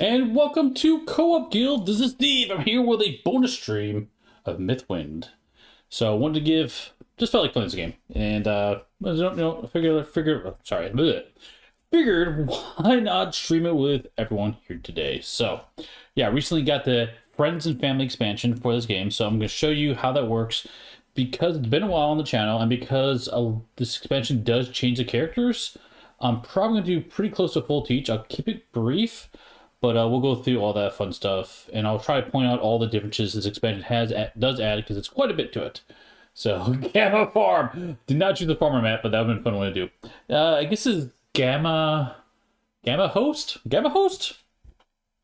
And welcome to Co-op Guild. This is Steve. I'm here with a bonus stream of Mythwind. So I wanted to just felt like playing this game, and I don't know, figured why not stream it with everyone here today. So yeah, I recently got the friends and family expansion for this game, so I'm going to show you how that works because it's been a while on the channel, and because this expansion does change the characters. I'm probably going to do pretty close to full teach. I'll keep it brief. But we'll go through all that fun stuff, and I'll try to point out all the differences this expansion does add, because it's quite a bit to it. So, Gamma Farm! Did not choose the farmer map, but that would have been a fun one to do. I guess this is Gamma Host? Gamma Host?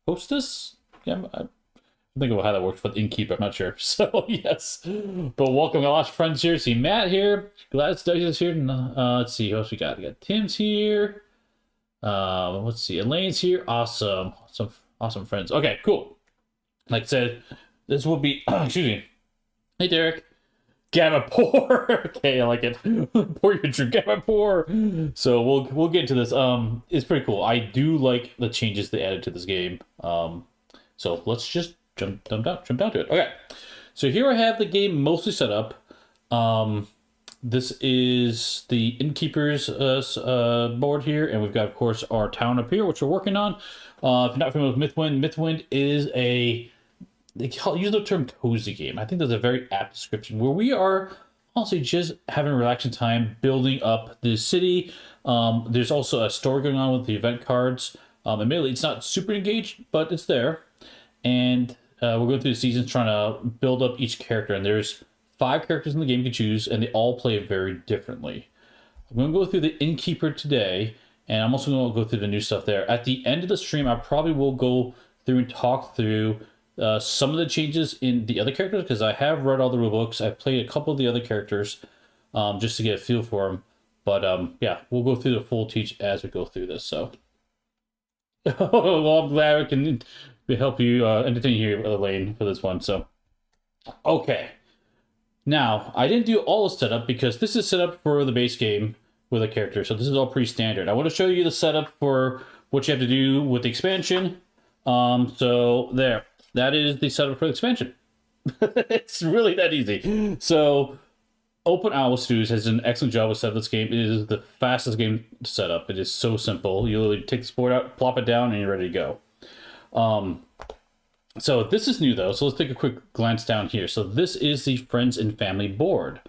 Hostess? Gamma? I think about how that works for the innkeeper, I'm not sure. So, yes. But welcome, got lots of friends here. See Matt here. Glad Studies here. Let's see, who else we got? We got Tim's here. Let's see, Elaine's here. Awesome. Some awesome friends. Okay, cool. Like I said, this will be excuse me. Hey Derek. Gamma Pour. Okay, I like it. Pour your drink, Gamma Pour. So we'll get into this. It's pretty cool. I do like the changes they added to this game. So let's just jump down to it. Okay. So here I have the game mostly set up. This is the Innkeeper's board here, and we've got, of course, our town up here, which we're working on. If you're not familiar with Mythwind, Mythwind is use the term cozy game. I think that's a very apt description, where we are honestly just having a relaxing time building up the city. There's also a story going on with the event cards. Admittedly, it's not super engaged, but it's there. And we're going through the seasons trying to build up each character, and there's 5 characters in the game you can choose, and they all play very differently. I'm going to go through the Innkeeper today, and I'm also going to go through the new stuff there. At the end of the stream, I probably will go through and talk through some of the changes in the other characters, because I have read all the rulebooks. I've played a couple of the other characters just to get a feel for them. But yeah, we'll go through the full teach as we go through this. So, well, I'm glad I can help you entertain you, Elaine, for this one. So, okay. Now, I didn't do all the setup because this is set up for the base game with a character, so this is all pretty standard. I want to show you the setup for what you have to do with the expansion. So there, that is the setup for the expansion. It's really that easy. So, Open Owl Studios has an excellent job with setting this game. It is the fastest game to set up. It is so simple. You literally take the board out, plop it down, and you're ready to go. So this is new though, so let's take a quick glance down here. So this is the Friends and Family board.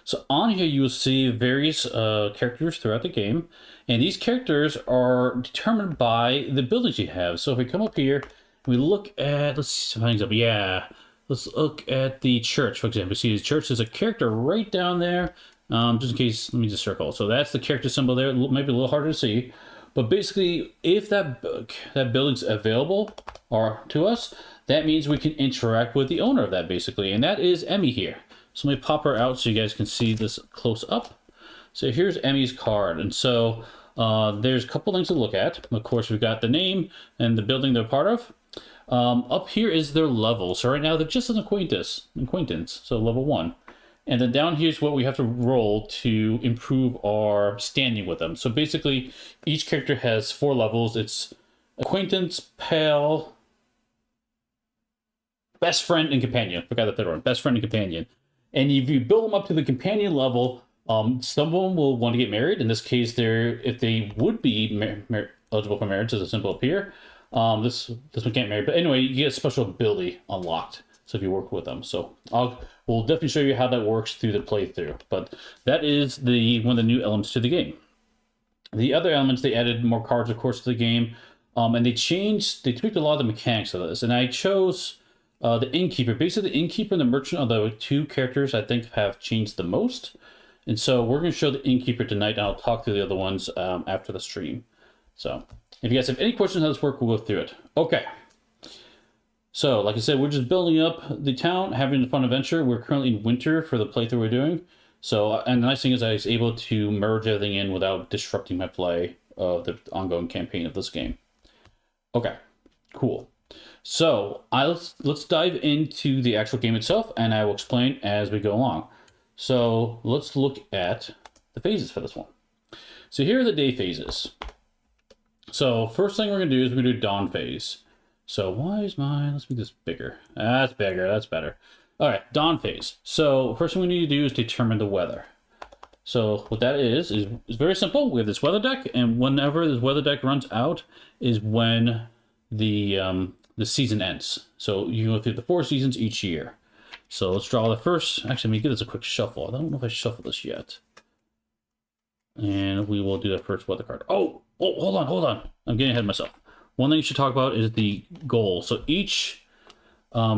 So on here you will see various characters throughout the game, and these characters are determined by the buildings you have. So if we come up here, we look at, let's see some things up, yeah. Let's look at the church, for example. See the church, there's a character right down there. Just in case, let me just circle. So that's the character symbol there. It might be a little harder to see. But basically, if that building's available or to us, that means we can interact with the owner of that, basically. And that is Emmy here. So let me pop her out so you guys can see this close up. So here's Emmy's card. And so there's a couple things to look at. Of course, we've got the name and the building they're part of. Up here is their level. So right now, they're just an acquaintance. So level 1. And then down here's what we have to roll to improve our standing with them. So basically, each character has 4 levels. It's Acquaintance, Pal, Best Friend, and Companion. Forgot the third one. Best Friend and Companion. And if you build them up to the Companion level, some of them will want to get married. In this case, if they would be eligible for marriage, as a symbol up here. This one can't marry. But anyway, you get a special ability unlocked. So if you work with them. So we'll definitely show you how that works through the playthrough. But that is one of the new elements to the game. The other elements, they added more cards, of course, to the game. And they tweaked a lot of the mechanics of this. And I chose the Innkeeper. Basically, the Innkeeper and the Merchant are the 2 characters I think have changed the most. And so we're going to show the Innkeeper tonight, and I'll talk through the other ones after the stream. So if you guys have any questions on how this works, we'll go through it. Okay. So, like I said, we're just building up the town, having a fun adventure. We're currently in winter for the playthrough we're doing. So, and the nice thing is I was able to merge everything in without disrupting my play of the ongoing campaign of this game. Okay, cool. So, let's dive into the actual game itself, and I will explain as we go along. So, let's look at the phases for this one. So here are the day phases. So first thing we're going to do is we're going to do dawn phase. So why is mine? Let's make this bigger. That's bigger. That's better. All right, dawn phase. So first thing we need to do is determine the weather. So what that is very simple. We have this weather deck, and whenever this weather deck runs out is when the season ends. So you go through the 4 seasons each year. So let's draw the first. Actually, let me give this a quick shuffle. I don't know if I shuffled this yet. And we will do the first weather card. Oh, hold on. I'm getting ahead of myself. One thing you should talk about is the goal. So each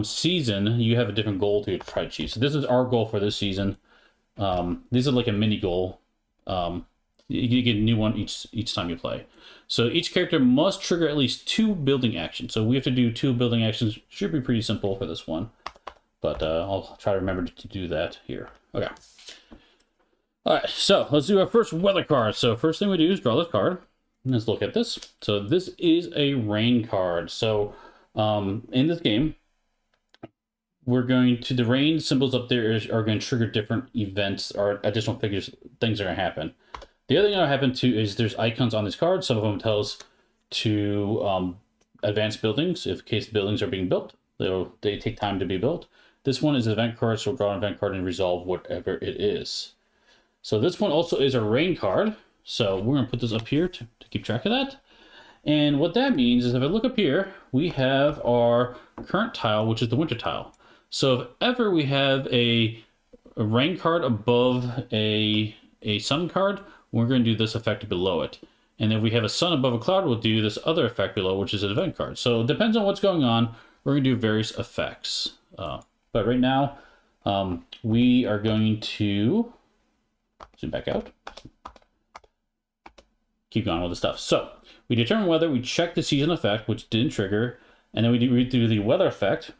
season, you have a different goal to try to achieve. So this is our goal for this season. These are like a mini goal. You get a new one each time you play. So each character must trigger at least 2 building actions. So we have to do 2 building actions. Should be pretty simple for this one. But I'll try to remember to do that here. Okay. All right, so let's do our first weather card. So first thing we do is draw this card. Let's look at this. So this is a rain card. So in this game, we're going to, the rain symbols up there are going to trigger different events or additional figures, things are going to happen. The other thing that happened too is there's icons on this card. Some of them tell us to advance buildings. If case buildings are being built, they take time to be built. This one is an event card, so we'll draw an event card and resolve whatever it is. So this one also is a rain card. So we're going to put this up here to keep track of that. And what that means is if I look up here, we have our current tile, which is the winter tile. So if ever we have a rain card above a sun card, we're going to do this effect below it. And if we have a sun above a cloud, we'll do this other effect below, which is an event card. So it depends on what's going on. We're going to do various effects. But right now, we are going to zoom back out. Keep going with the stuff. So we determine whether we check the season effect, which didn't trigger, and then we do the weather effect.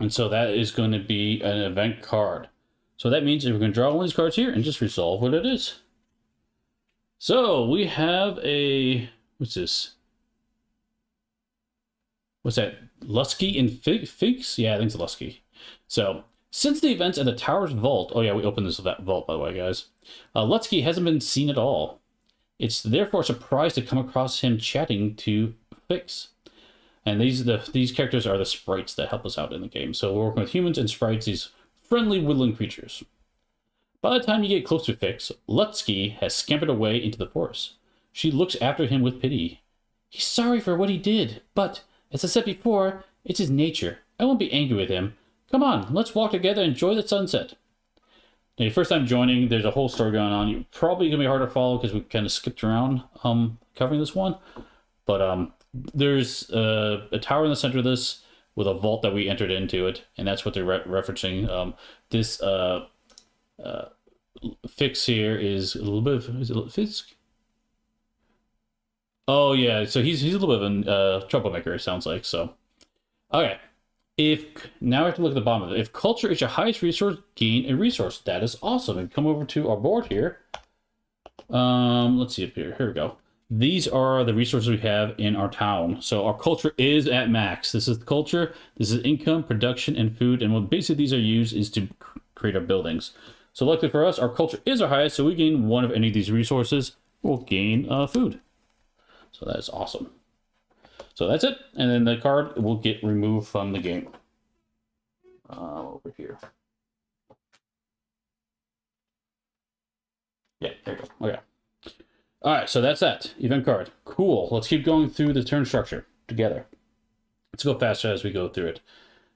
And so that is going to be an event card. So that means we're going to draw one of these cards here and just resolve what it is. So we have a, what's this? What's that? Lusky and Figs? Yeah, I think it's Lusky. So since the events at the tower's vault, oh yeah, we opened this vault by the way, guys. Lusky hasn't been seen at all. It's therefore a surprise to come across him chatting to Figs. And these characters are the sprites that help us out in the game. So we're working with humans and sprites, these friendly woodland creatures. By the time you get close to Fix, Lutsky has scampered away into the forest. She looks after him with pity. He's sorry for what he did, but, as I said before, it's his nature. I won't be angry with him. Come on, let's walk together and enjoy the sunset. Now, your first time joining, there's a whole story going on. You're probably going to be hard to follow because we kind of skipped around covering this one. But there's a tower in the center of this with a vault that we entered into it, and that's what they're referencing. This Fix here is a little bit of, is it Fisk? Oh yeah, so he's a little bit of a troublemaker, it sounds like. So okay, now I have to look at the bottom of it. If culture is your highest resource, gain a resource. That is awesome. And come over to our board here. Let's see up here. Here we go. These are the resources we have in our town. So our culture is at max. This is the culture. This is income, production, and food. And what basically these are used is to create our buildings. So luckily for us, our culture is our highest. So we gain one of any of these resources, we'll gain food. So that is awesome. So that's it. And then the card will get removed from the game. Over here. Yeah, there you go. Okay. All right, so that's that. Event card. Cool. Let's keep going through the turn structure together. Let's go faster as we go through it.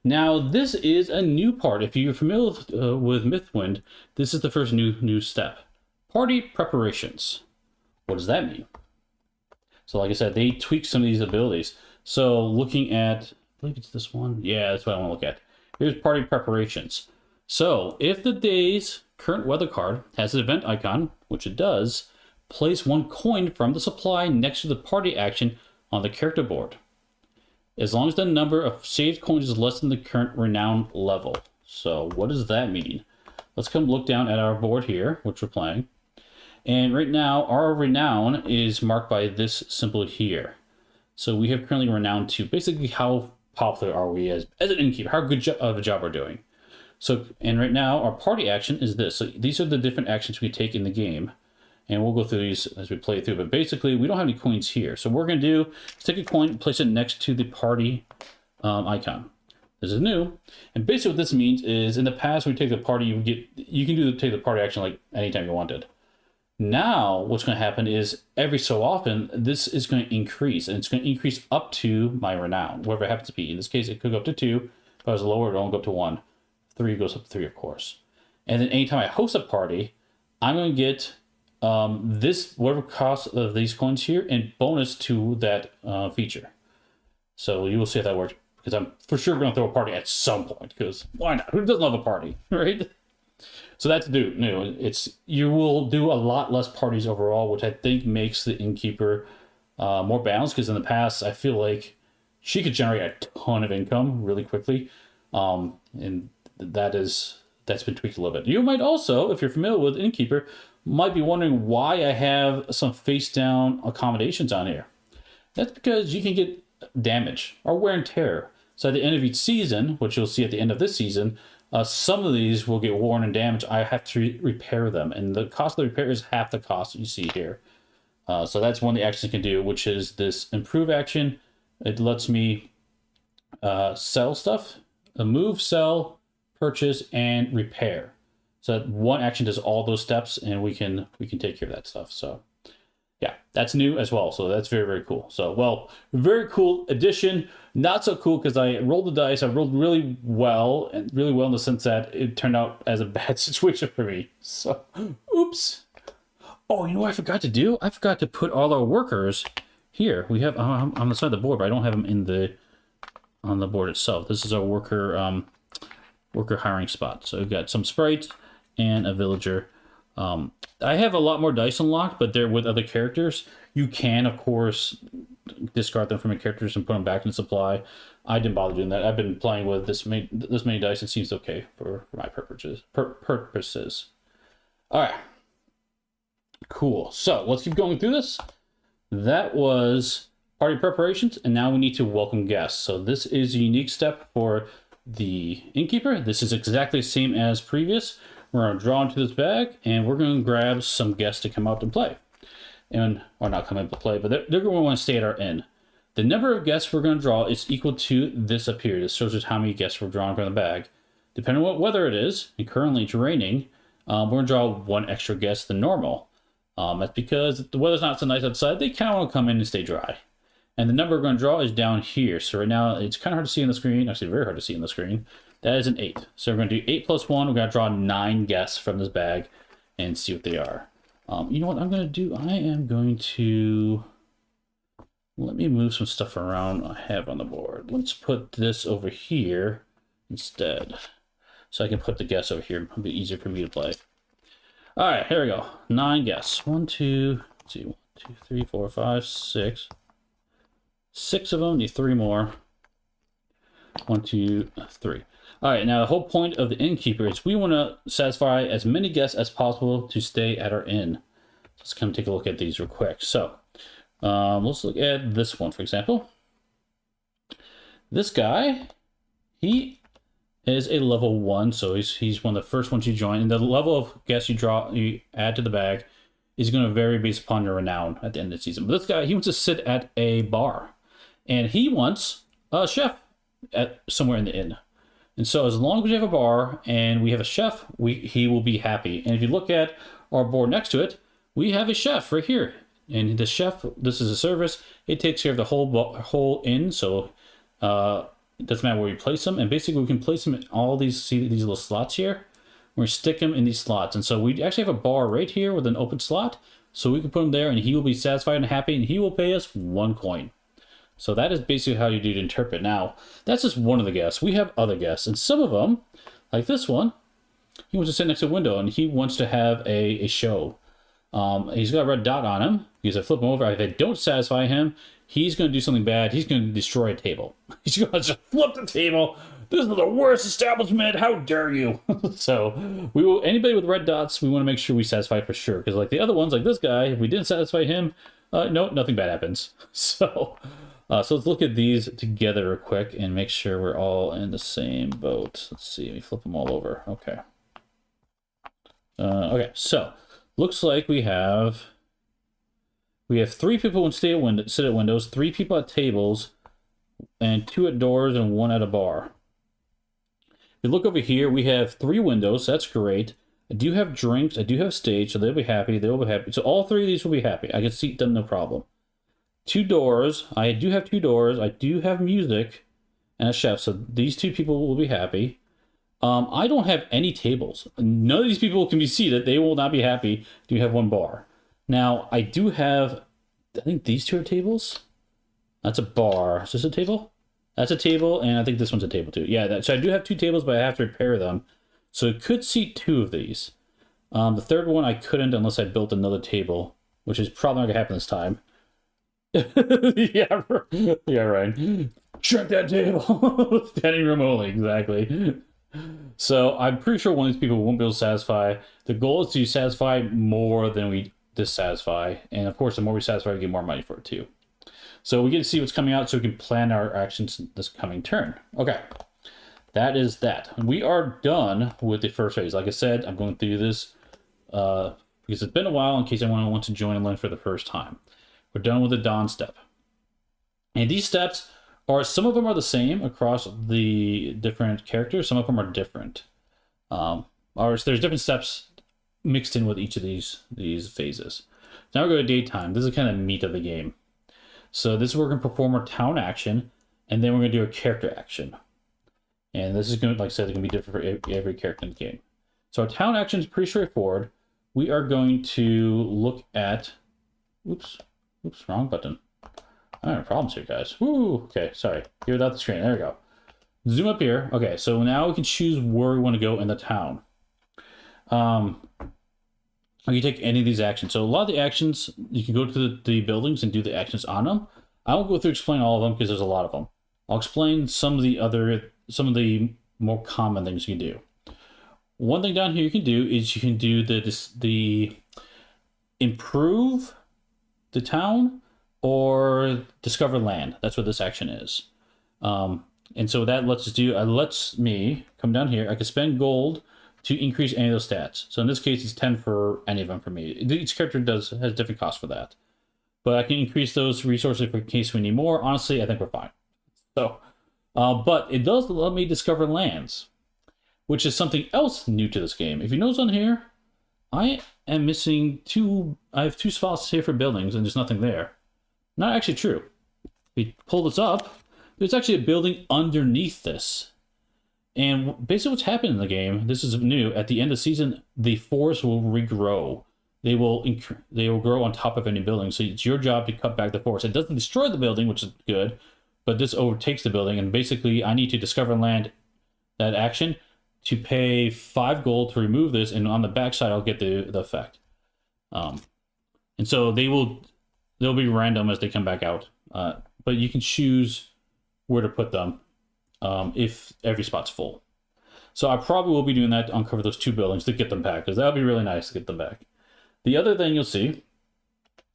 Now, this is a new part. If you're familiar with Mythwind, this is the first new step. Party preparations. What does that mean? So like I said, they tweak some of these abilities. So looking at, I believe it's this one. Yeah, that's what I want to look at. Here's party preparations. So if the day's current weather card has an event icon, which it does, place 1 coin from the supply next to the party action on the character board, as long as the number of saved coins is less than the current renown level. So what does that mean? Let's come look down at our board here, which we're playing. And right now, our renown is marked by this symbol here. So we have currently renown 2. Basically, how popular are we as an innkeeper? How good of a job we're doing. So, and right now, our party action is this. So these are the different actions we take in the game. and we'll go through these as we play through. But basically, we don't have any coins here. So what we're going to do is take a coin, place it next to the party icon. This is new. And basically what this means is in the past, when you take the party, you can take the party action like anytime you wanted. Now, what's going to happen is every so often, this is going to increase, and it's going to increase up to my renown, whatever it happens to be. In this case, it could go up to 2. If I was lower, it'll only go up to 1. 3 goes up to 3, of course. And then anytime I host a party, I'm going to get this, whatever cost of these coins here, and bonus to that feature. So you will see how that works, because I'm for sure going to throw a party at some point, because why not? Who doesn't love a party, right? So that's new. You will do a lot less parties overall, which I think makes the innkeeper more balanced. Because in the past, I feel like she could generate a ton of income really quickly, and that's been tweaked a little bit. You might also, if you're familiar with innkeeper, might be wondering why I have some face down accommodations on here. That's because you can get damage or wear and tear. So at the end of each season, which you'll see at the end of this season, some of these will get worn and damaged. I have to repair them, and the cost of the repair is half the cost you see here. So that's one of the actions you can do, which is this improve action. It lets me sell stuff, move, sell, purchase, and repair. So that one action does all those steps, and we can take care of that stuff. So yeah, that's new as well. So that's very, very cool. So, well, very cool addition. Not so cool because I rolled the dice. I rolled really well in the sense that it turned out as a bad situation for me. So, oops. Oh, you know what I forgot to do? I forgot to put all our workers here. We have on the side of the board, but I don't have them on the board itself. This is our worker hiring spot. So we've got some sprites and a villager. I have a lot more dice unlocked, but they're with other characters. You can, of course, discard them from your characters and put them back in supply. I didn't bother doing that. I've been playing with this many dice. It seems okay for my purposes. All right. Cool. So let's keep going through this. That was party preparations, and now we need to welcome guests. So this is a unique step for the innkeeper. This is exactly the same as previous. We're going to draw into this bag, and we're going to grab some guests to come out and play. Or not come out to play, but they're going to want to stay at our inn. The number of guests we're going to draw is equal to this up here. This shows us how many guests we're drawing from the bag. Depending on what weather it is, and currently it's raining, we're going to draw one extra guest than normal. That's because if the weather's not so nice outside, they kind of want to come in and stay dry. And the number we're going to draw is down here. So right now, it's kind of hard to see on the screen. Actually, very hard to see on the screen. That is an 8. So we're going to do 8 plus 1. We're going to draw 9 guests from this bag and see what they are. You know what I'm going to do? I am going to... Let me move some stuff around I have on the board. Let's put this over here instead. So I can put the guests over here. It'll be easier for me to play. All right, here we go. 9 guests. 1, 2, let's see. 1, 2, 3, 4, 5, 6. 6 of them. Need 3 more. 1, 2, 3. All right, now the whole point of the innkeeper is we want to satisfy as many guests as possible to stay at our inn. Let's come take a look at these real quick. So let's look at this one, for example. This guy, he is a level 1, so he's one of the first ones you join. And the level of guests you add to the bag is going to vary based upon your renown at the end of the season. But this guy, he wants to sit at a bar, and he wants a chef at somewhere in the inn. And so as long as we have a bar and we have a chef, he will be happy. And if you look at our board next to it, we have a chef right here. And the chef, this is a service. It takes care of the whole inn. So it doesn't matter where we place them. And basically we can place them in all these little slots here. We stick them in these slots. And so we actually have a bar right here with an open slot. So we can put him there and he will be satisfied and happy, and he will pay us 1 coin. So that is basically how you do to interpret. Now, that's just one of the guests. We have other guests, and some of them, like this one, he wants to sit next to a window, and he wants to have a show. He's got a red dot on him, because I flip him over. If I don't satisfy him, he's going to do something bad. He's going to destroy a table. He's going to just flip the table. This is the worst establishment. How dare you? So anybody with red dots, we want to make sure we satisfy for sure. Because like the other ones, like this guy, if we didn't satisfy him, no, nothing bad happens. So let's look at these together real quick and make sure we're all in the same boat. Let's see. Let me flip them all over. Okay. Okay, so looks like we have 3 people who sit at windows, 3 people at tables, and 2 at doors and 1 at a bar. If you look over here, we have 3 windows. So that's great. I do have drinks. I do have stage, so they'll be happy. They'll be happy. So all 3 of these will be happy. I can seat them, no problem. 2 doors. I do have 2 doors. I do have music and a chef, so these 2 people will be happy. I don't have any tables. None of these people can be seated. They will not be happy. Do have 1 bar. Now, I do have, I think these 2 are tables. That's a bar. Is this a table? That's a table, and I think this one's a table too. Yeah, so I do have 2 tables, but I have to repair them. So it could seat 2 of these. The third one I couldn't unless I built another table, which is probably not going to happen this time. Yeah, right. Check that table. Standing room only, exactly. So I'm pretty sure one of these people won't be able to satisfy. The goal is to satisfy more than we dissatisfy. And of course, the more we satisfy, we get more money for it too. So we get to see what's coming out so we can plan our actions this coming turn. Okay, that is that. We are done with the first phase. Like I said, I'm going through this because it's been a while in case anyone wants to join and learn for the first time. We're done with the dawn step. And these steps are, some of them are the same across the different characters. Some of them are different. Or there's different steps mixed in with each of these phases. Now we go to daytime. This is kind of meat of the game. So this is where we're going to perform our town action, and then we're going to do a character action. And this is going to, like I said, it's going to be different for every character in the game. So our town action is pretty straightforward. We are going to look at, oops, wrong button. I'm having problems here, guys. Woo, okay, sorry. Here without the screen, there we go. Zoom up here. Okay, so now we can choose where we want to go in the town. You take any of these actions. So a lot of the actions, you can go to the buildings and do the actions on them. I won't go through explain all of them because there's a lot of them. I'll explain some of the more common things you can do. One thing down here you can do is you can do the improve the town or discover land. That's what this action is. And so that lets me come down here. I can spend gold to increase any of those stats. So in this case, it's 10 for any of them for me. Each character has different costs for that. But I can increase those resources in case we need more. Honestly, I think we're fine. So, but it does let me discover lands, which is something else new to this game. If you notice on here, I am missing 2. I have 2 spots here for buildings, and there's nothing there. Not actually true. If we pull this up, there's actually a building underneath this. And basically what's happened in the game, this is new, at the end of the season, the forest will regrow. They will grow on top of any building. So it's your job to cut back the forest. It doesn't destroy the building, which is good, but this overtakes the building. And basically I need to discover land, that action, to pay 5 gold to remove this. And on the backside, I'll get the effect. And so they'll be random as they come back out. But you can choose where to put them. If every spot's full. So I probably will be doing that to uncover those 2 buildings to get them back, because that would be really nice to get them back. The other thing you'll see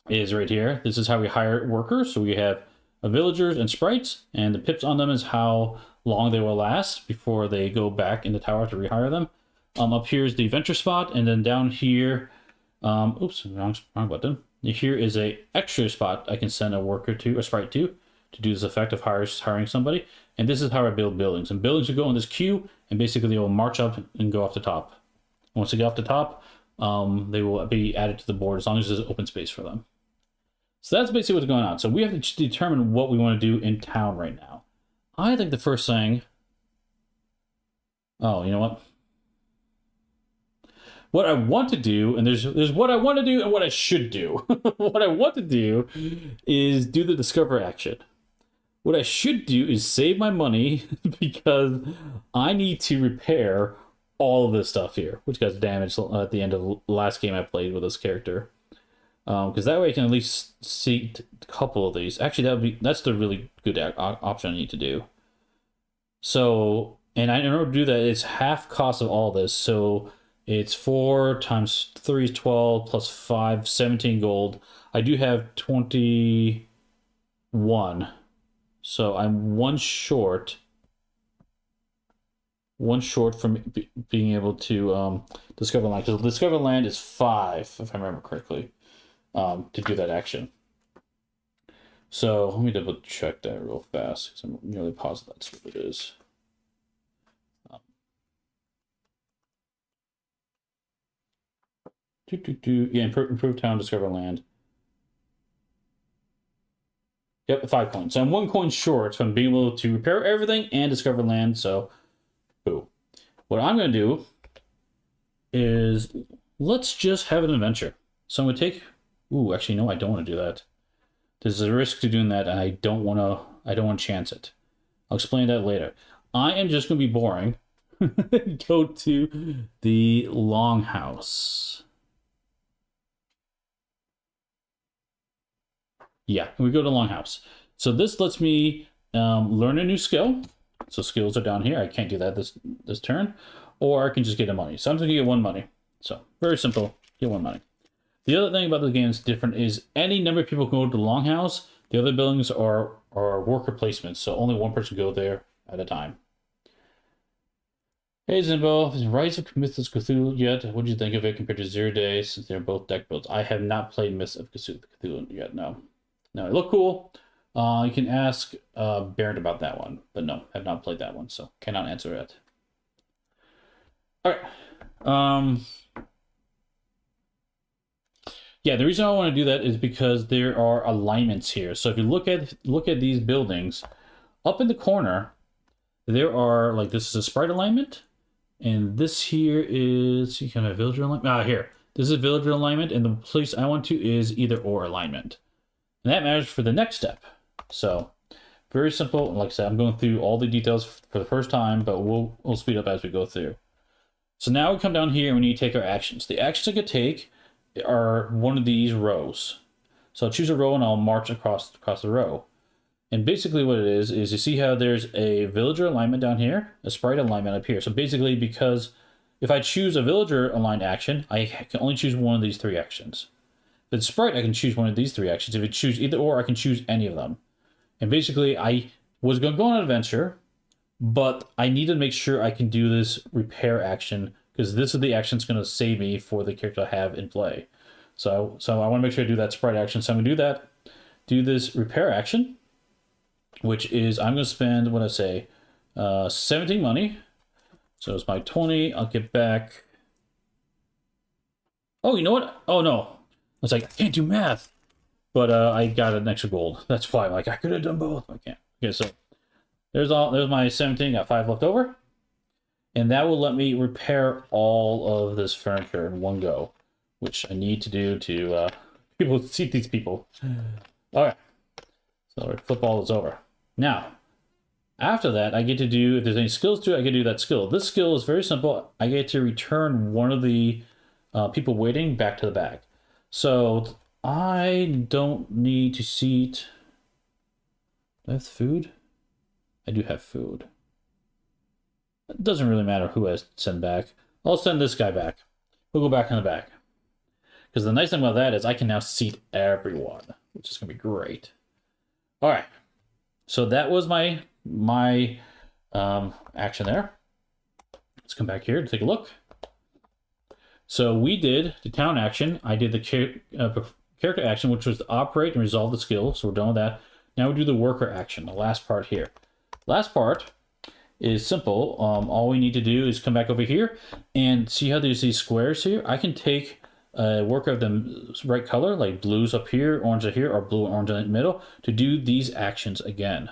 is right here. This is how we hire workers. So we have villagers and sprites, and the pips on them is how long they will last before they go back in the tower to rehire them. Up here is the venture spot, and then down here, oops, wrong button. Here is a extra spot I can send a worker to, a sprite to do this effect of hiring somebody. And this is how I build buildings. And buildings will go in this queue, and basically they will march up and go off the top. Once they get off the top, they will be added to the board as long as there's open space for them. So that's basically what's going on. So we have to determine what we want to do in town right now. I think the first thing... Oh, you know what? What I want to do, and there's what I want to do and what I should do. What I want to do is do the discover action. What I should do is save my money because I need to repair all of this stuff here, which got damaged at the end of the last game I played with this character. Because that way I can at least see a couple of these. Actually, that's the really good option I need to do. So, and in order to do that, it's half cost of all this. So it's 4 times 3 is 12 plus 5, 17 gold. I do have 21. So I'm 1 short. one short from being able to discover land. Because discover land is 5, if I remember correctly, to do that action. So let me double check that real fast because I'm nearly positive that's what it is. Yeah, improve town, discover land. Yep, 5 coins. So I'm 1 coin short from being able to repair everything and discover land. So, boo. What I'm going to do is let's just have an adventure. So I'm going to take. Ooh, actually, no, I don't want to do that. There's a risk to doing that, and I don't want to chance it. I'll explain that later. I am just going to be boring. Go to the longhouse. Yeah, we go to longhouse. So this lets me learn a new skill. So skills are down here. I can't do that this turn. Or I can just get a money. So I'm just going to get 1 money. So very simple. Get 1 money. The other thing about the game that's different is any number of people can go to the longhouse. The other buildings are worker placements. So only 1 person can go there at a time. Hey Zimbo, is Rise of Myths of Cthulhu yet? What do you think of it compared to 0 Days, since they're both deck builds? I have not played Myths of Cthulhu yet, no. No, it looked cool. You can ask Barrett about that one, but no, have not played that one, so cannot answer it. All right. Yeah, the reason I want to do that is because there are alignments here. So if you look at these buildings, up in the corner, there are like this is a sprite alignment, and this here is you can have villager alignment. Here, this is a villager alignment, and the place I want to is either or alignment. And that matters for the next step. So very simple. Like I said, I'm going through all the details for the first time, but we'll speed up as we go through. So now we come down here and we need to take our actions. The actions I could take are one of these rows. So I'll choose a row and I'll march across the row. And basically what it is you see how there's a villager alignment down here, a sprite alignment up here. So basically because if I choose a villager aligned action, I can only choose one of these 3 actions. If it's sprite, I can choose one of these 3 actions. If I choose either or, I can choose any of them. And basically, I was going to go on an adventure, but I need to make sure I can do this repair action, because this is the action that's going to save me for the character I have in play. So I want to make sure I do that sprite action. So I'm going to do that, do this repair action, which is I'm going to spend, what I say, 17 money. So it's my 20. I'll get back. Oh, you know what? Oh, no. I was like, I can't do math. But I got an extra gold. That's why I'm like, I could have done both. I can't. Okay, so there's my 17. Got 5 left over. And that will let me repair all of this furniture in one go, which I need to do to people see these people. All right. So football is over. Now, after that, I get to do, if there's any skills to it, I can do that skill. This skill is very simple. I get to return one of the people waiting back to the bag. So I don't need to seat. Do I have food? I do have food. It doesn't really matter who I send back. I'll send this guy back. He'll go back in the back. Because the nice thing about that is I can now seat everyone, which is going to be great. All right. So that was my action there. Let's come back here to take a look. So we did the town action. I did the character action, which was to operate and resolve the skill. So we're done with that. Now we do the worker action, the last part here. Last part is simple. All we need to do is come back over here and see how there's these squares here. I can take a worker of the right color, like blues up here, orange up here, or blue and orange in the middle, to do these actions again.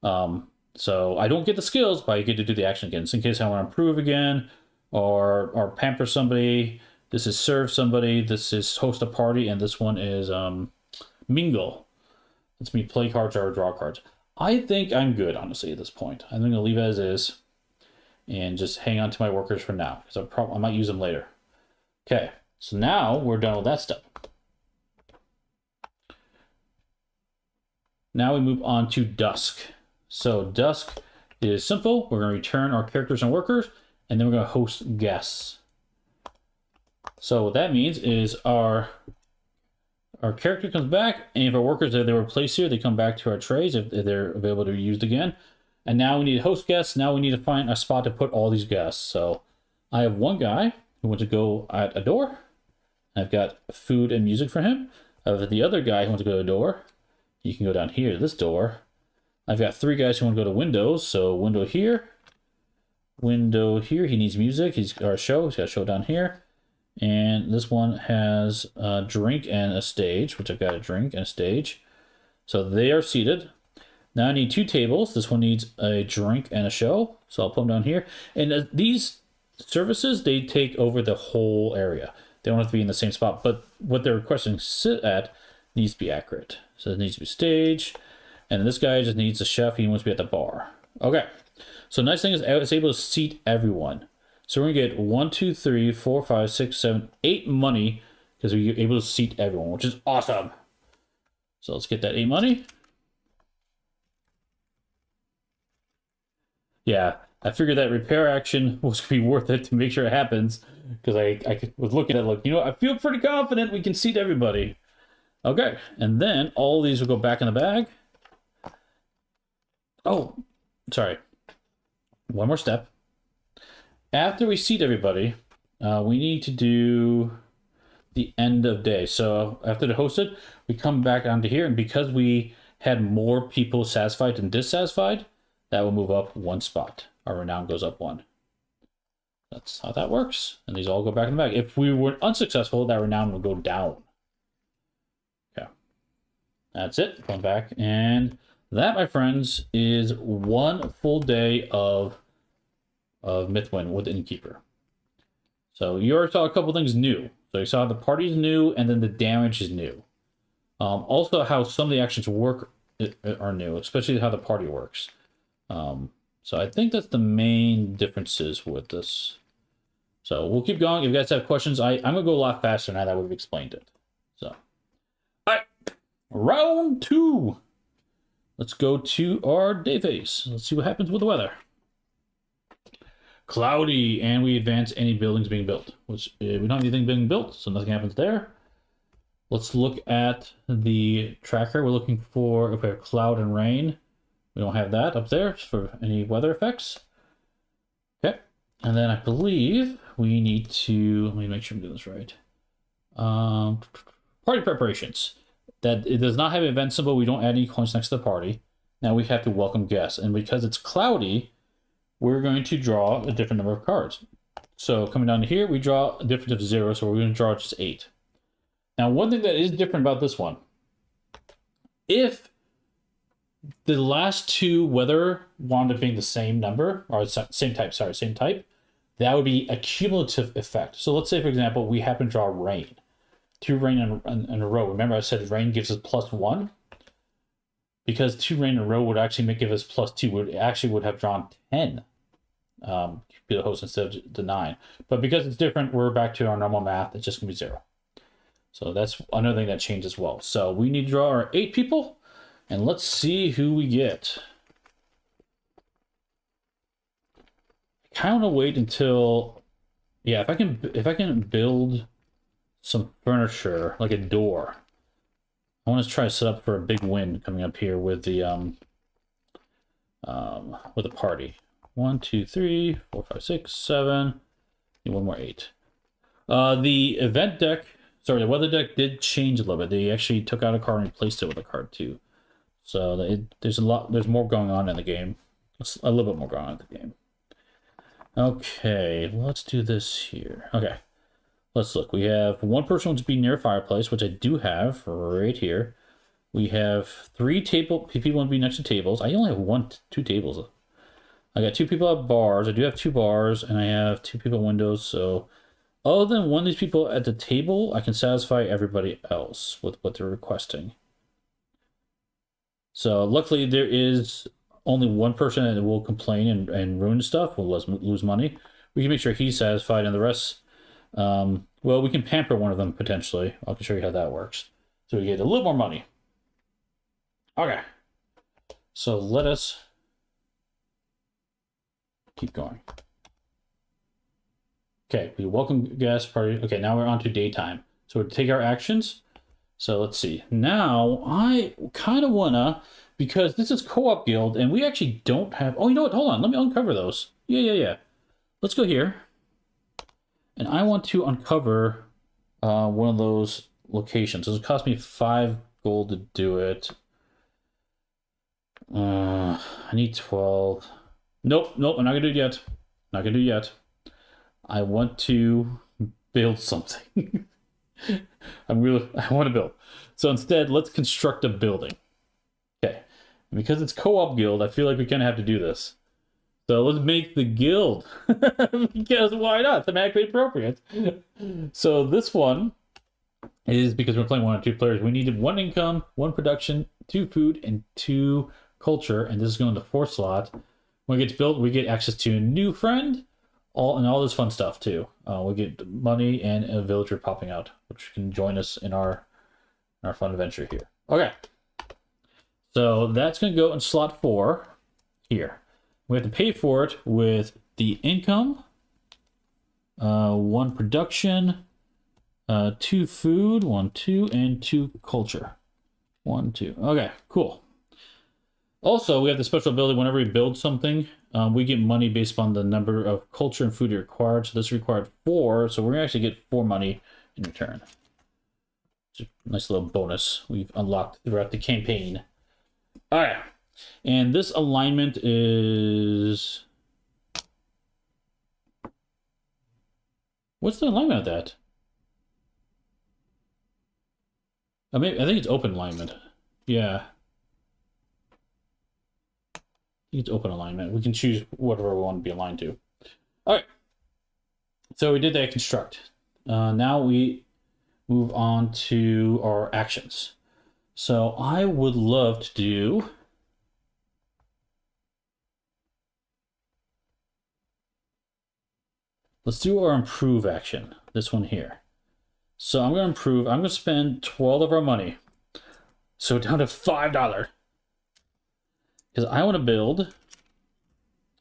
So I don't get the skills, but I get to do the action again. So in case I want to improve again, or pamper somebody. This is serve somebody. This is host a party, and this one is mingle. Lets me play cards or draw cards. I think I'm good, honestly, at this point. I'm going to leave it as is and just hang on to my workers for now, because I might use them later. Okay, so now we're done with that step. Now we move on to Dusk. So Dusk is simple. We're going to return our characters and workers, and then we're going to host guests. So what that means is our character comes back, and if our workers that they were placed here, they come back to our trays if they're available to be used again. And now we need host guests. Now we need to find a spot to put all these guests. So I have one guy who wants to go at a door. I've got food and music for him. I have the other guy who wants to go to a door. You can go down here to this door. I've got 3 guys who want to go to windows. So window here. Window here. He needs music. He's got a show. He's got a show down here. And this one has a drink and a stage, which I've got a drink and a stage. So they are seated. Now I need 2 tables. This one needs a drink and a show. So I'll put them down here. And these services, they take over the whole area. They don't have to be in the same spot. But what they're requesting to sit at needs to be accurate. So it needs to be stage. And this guy just needs a chef. He wants to be at the bar. Okay. So nice thing is it's able to seat everyone. So we're going to get 1, 2, 3, 4, 5, 6, 7, 8 money because we're able to seat everyone, which is awesome. So let's get that 8 money. Yeah, I figured that repair action was going to be worth it to make sure it happens because I was looking at it like, I feel pretty confident we can seat everybody. Okay, and then all these will go back in the bag. Oh, sorry. One more step. After we seat everybody, we need to do the end of day. So after they're hosted, we come back onto here, and because we had more people satisfied than dissatisfied, that will move up 1 spot. Our renown goes up 1. That's how that works. And these all go back in the bag. If we were unsuccessful, that renown would go down. Okay. That's it. Going back. And that, my friends, is 1 full day of Mythwind with Innkeeper. So you already saw a couple things new. So you saw the party's new, and then the damage is new. Also, how some of the actions work are new, especially how the party works. So I think that's the main differences with this. So we'll keep going. If you guys have questions, I'm going to go a lot faster now that we've explained it. So, all right, round 2. Let's go to our day phase. Let's see what happens with the weather. Cloudy, and we advance any buildings being built, which we don't have anything being built, so nothing happens there. Let's look at the tracker. We're looking for if we have cloud and rain. We don't have that up there for any weather effects. Okay, and then I believe we need to, let me make sure I'm doing this right. Party preparations. That it does not have event symbol. We don't add any coins next to the party. Now we have to welcome guests, and because it's cloudy, we're going to draw a different number of cards. So coming down to here, we draw a difference of 0, so we're going to draw just 8. Now, one thing that is different about this one, if the last 2 weather wound up being the same number, or same type, that would be a cumulative effect. So let's say, for example, we happen to draw rain. 2 rain in a row. Remember I said rain gives us +1? Because 2 rain in a row would actually give us +2. We actually would have drawn 10. Be the host instead of the 9. But because it's different, we're back to our normal math. It's just going to be 0. So that's another thing that changed as well. So we need to draw our 8 people. And let's see who we get. I kind of want to wait until, yeah, if I can build some furniture like a door. I want to try to set up for a big win coming up here with the party. 1, 2, 3, 4, 5, 6, 7. Need 1 more 8. The event deck, sorry, the weather deck did change a little bit. They actually took out a card and replaced it with a card too. So there's more going on in the game. A little bit more going on in the game. Okay, let's do this here. Okay, let's look. We have 1 person wants to be near a fireplace, which I do have right here. We have 3 people want to be next to tables. I only have 2 tables. I got 2 people at bars. I do have 2 bars, and I have 2 people at windows. So other than one of these people at the table, I can satisfy everybody else with what they're requesting. So luckily there is only 1 person that will complain and ruin stuff, will lose money. We can make sure he's satisfied, and the rest, well, we can pamper one of them potentially. I'll show you how that works. So we get a little more money. Okay. So let us keep going. Okay, we welcome guest party. Okay, now we're on to daytime. So we'll take our actions. So let's see. Now I kind of wanna, because this is co-op guild, and we actually don't have... Oh, you know what? Hold on. Let me uncover those. Yeah. Let's go here. And I want to uncover one of those locations. It cost me 5 gold to do it. I need 12. Nope, I'm not gonna do it yet. Not gonna do it yet. I want to build something. I want to build. So instead, let's construct a building. Okay. And because it's co-op guild, I feel like we kind of have to do this. So let's make the guild. Because why not? Thematically appropriate. So this one is because we're playing 1 or 2 players. We needed 1 income, 1 production, 2 food, and 2 culture. And this is going to 4 slot. When it gets built, we get access to a new friend, all this fun stuff too. We get money and a villager popping out, which can join us in our fun adventure here. Okay. So that's going to go in slot 4 here. We have to pay for it with the income, 1 production, 2 food, 1, 2, and 2 culture. 1, 2. Okay, cool. Also, we have the special ability whenever we build something, we get money based on the number of culture and food required. So this required 4, so we're going to actually get 4 money in return. It's a nice little bonus we've unlocked throughout the campaign. All right. And this alignment is... What's the alignment of that? I think it's open alignment. Yeah. I think it's open alignment. We can choose whatever we want to be aligned to. All right. So we did that construct. Now we move on to our actions. So I would love to do... Let's do our improve action, this one here. So I'm going to improve. I'm going to spend 12 of our money. So down to $5. Because I want to build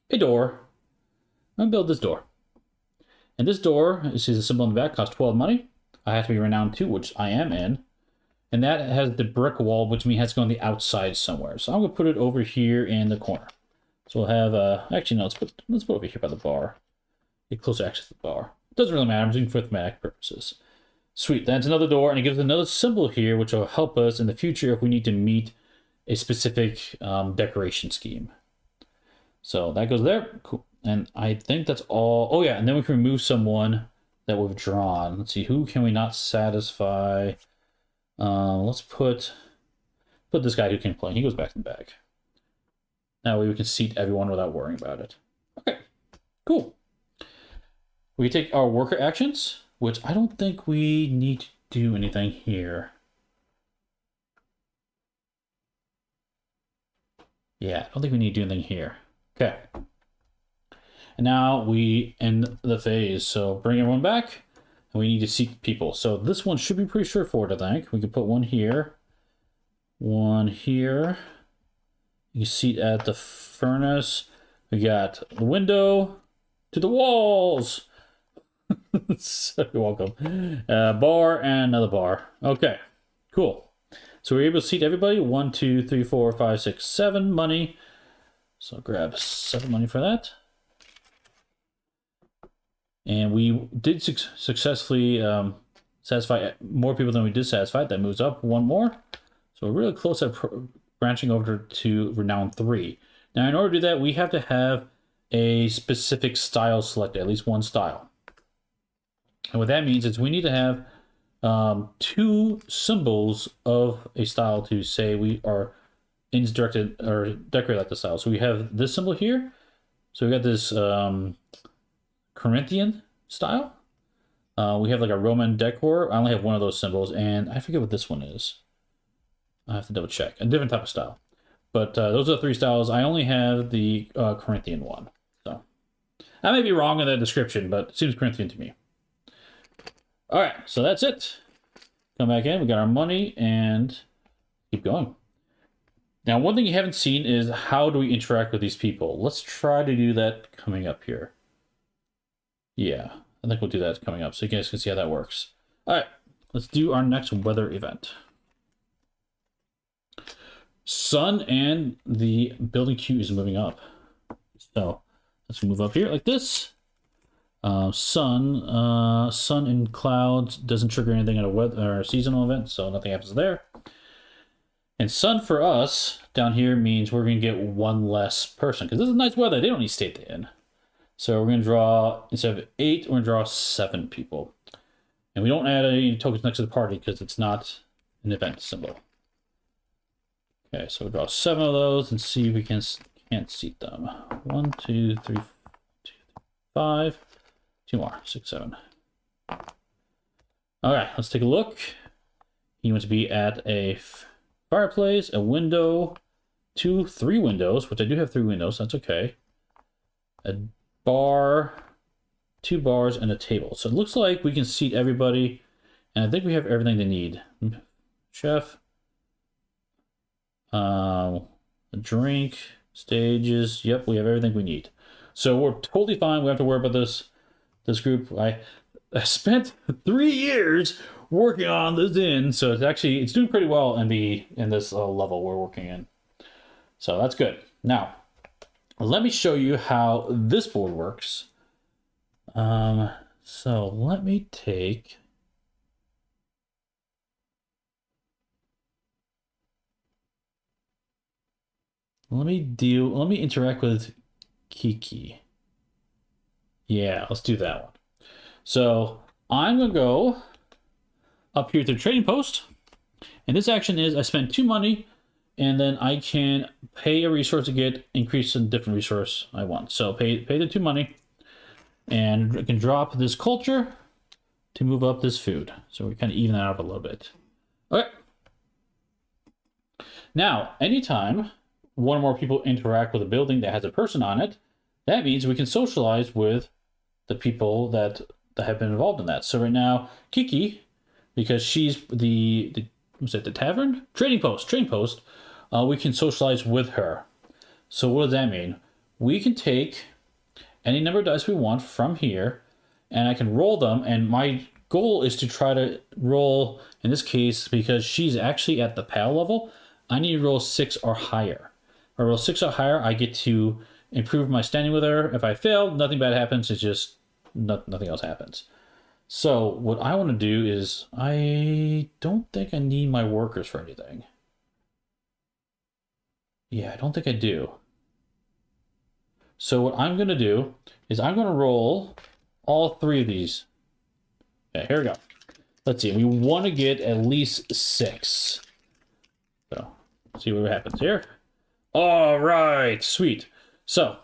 a door. I'm going to build this door. And this door, you see the symbol in the back, costs 12 money. I have to be renowned 2, which I am in. And that has the brick wall, which means it has to go on the outside somewhere. So I'm going to put it over here in the corner. So we'll have, actually no, let's put over here by the bar. Get closer access to the bar. It doesn't really matter, I'm doing for thematic purposes. Sweet, that's another door, and it gives another symbol here, which will help us in the future if we need to meet a specific decoration scheme. So that goes there, cool. And I think that's all. Oh yeah, and then we can remove someone that we've drawn. Let's see, who can we not satisfy? Let's put this guy who can play. He goes back in the bag. That way we can seat everyone without worrying about it. Okay, cool. We take our worker actions, which I don't think we need to do anything here. Yeah, I don't think we need to do anything here. Okay. And now we end the phase. So bring everyone back, and we need to seat people. So this one should be pretty straightforward, I think. We can put one here, one here. You can seat at the furnace. We got the window to the walls. So you're welcome. Bar and another bar. Okay, cool. So we're able to seat everybody. 1, 2, 3, 4, 5, 6, 7 money. So I'll grab 7 money for that. And we did successfully satisfy more people than we did satisfy. That moves up 1 more. So we're really close at branching over to Renown 3. Now, in order to do that, we have to have a specific style selected, at least 1 style. And what that means is we need to have 2 symbols of a style to say we are directed or decorate like the style. So we have this symbol here. So we got this Corinthian style. We have like a Roman decor. I only have 1 of those symbols, and I forget what this one is. I have to double check. A different type of style. But those are the 3 styles. I only have the Corinthian one. So I may be wrong in the description, but it seems Corinthian to me. All right, so that's it. Come back in. We got our money and keep going. Now, one thing you haven't seen is how do we interact with these people? Let's try to do that coming up here. Yeah, I think we'll do that coming up so you guys can see how that works. All right, let's do our next weather event. Sun and the building queue is moving up. So let's move up here like this. Sun and clouds doesn't trigger anything at a weather or seasonal event, so nothing happens there. And sun for us down here means we're going to get one less person because this is nice weather. They don't need to stay at the inn. So we're going to draw, instead of 8, we're going to draw 7 people. And we don't add any tokens next to the party because it's not an event symbol. Okay, so we'll draw 7 of those and see if we can't seat them. 1, 2, 3, 4, 2, 5. 2 more, 6, 7. All right, let's take a look. He wants to be at a fireplace, a window, 2, 3 windows, which I do have 3 windows, that's okay. A bar, 2 bars, and a table. So it looks like we can seat everybody, and I think we have everything they need. Chef, a drink, stages. Yep, we have everything we need. So we're totally fine. We don't have to worry about this group. I spent 3 years working on this inn, so it's doing pretty well in this level we're working in. So that's good. Now, let me show you how this board works. So let me take. Let me interact with Kiki. Yeah, let's do that one. So I'm gonna go up here to the trading post, and this action is I spend 2 money, and then I can pay a resource to get increase in different resource I want. So pay the 2 money, and I can drop this culture to move up this food. So we kind of even that out a little bit. Okay. Now, anytime one or more people interact with a building that has a person on it, that means we can socialize with the people that have been involved in that. So right now, Kiki, because she's the tavern? Trading post. We can socialize with her. So what does that mean? We can take any number of dice we want from here, and I can roll them, and my goal is to try to roll, in this case, because she's actually at the PAL level, I need to roll 6 or higher. If I roll 6 or higher, I get to improve my standing with her. If I fail, nothing bad happens, it's just nothing else happens. So what I want to do is, I don't think I need my workers for anything. Yeah, I don't think I do. So what I'm going to do is I'm going to roll all 3 of these. Okay, here we go. Let's see, we want to get at least 6. So, see what happens here. All right, sweet. So,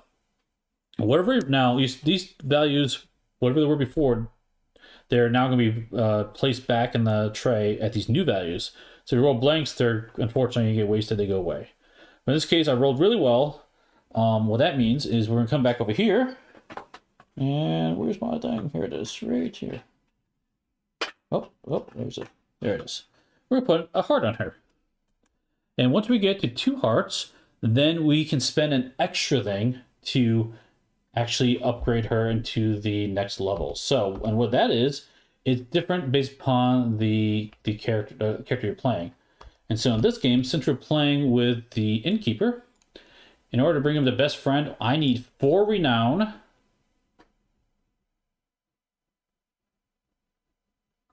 whatever, now these values, whatever they were before, they're now going to be placed back in the tray at these new values. So if you roll blanks, they're unfortunately get wasted, they go away. But in this case, I rolled really well. What that means is we're going to come back over here. And where's my thing? Here it is, right here. Oh, there's it. There it is. We're going to put a heart on her. And once we get to 2 hearts, then we can spend an extra thing to actually upgrade her into the next level. So, and what that is, it's different based upon the character you're playing. And so in this game, since we're playing with the innkeeper, in order to bring him the best friend, I need 4 renown.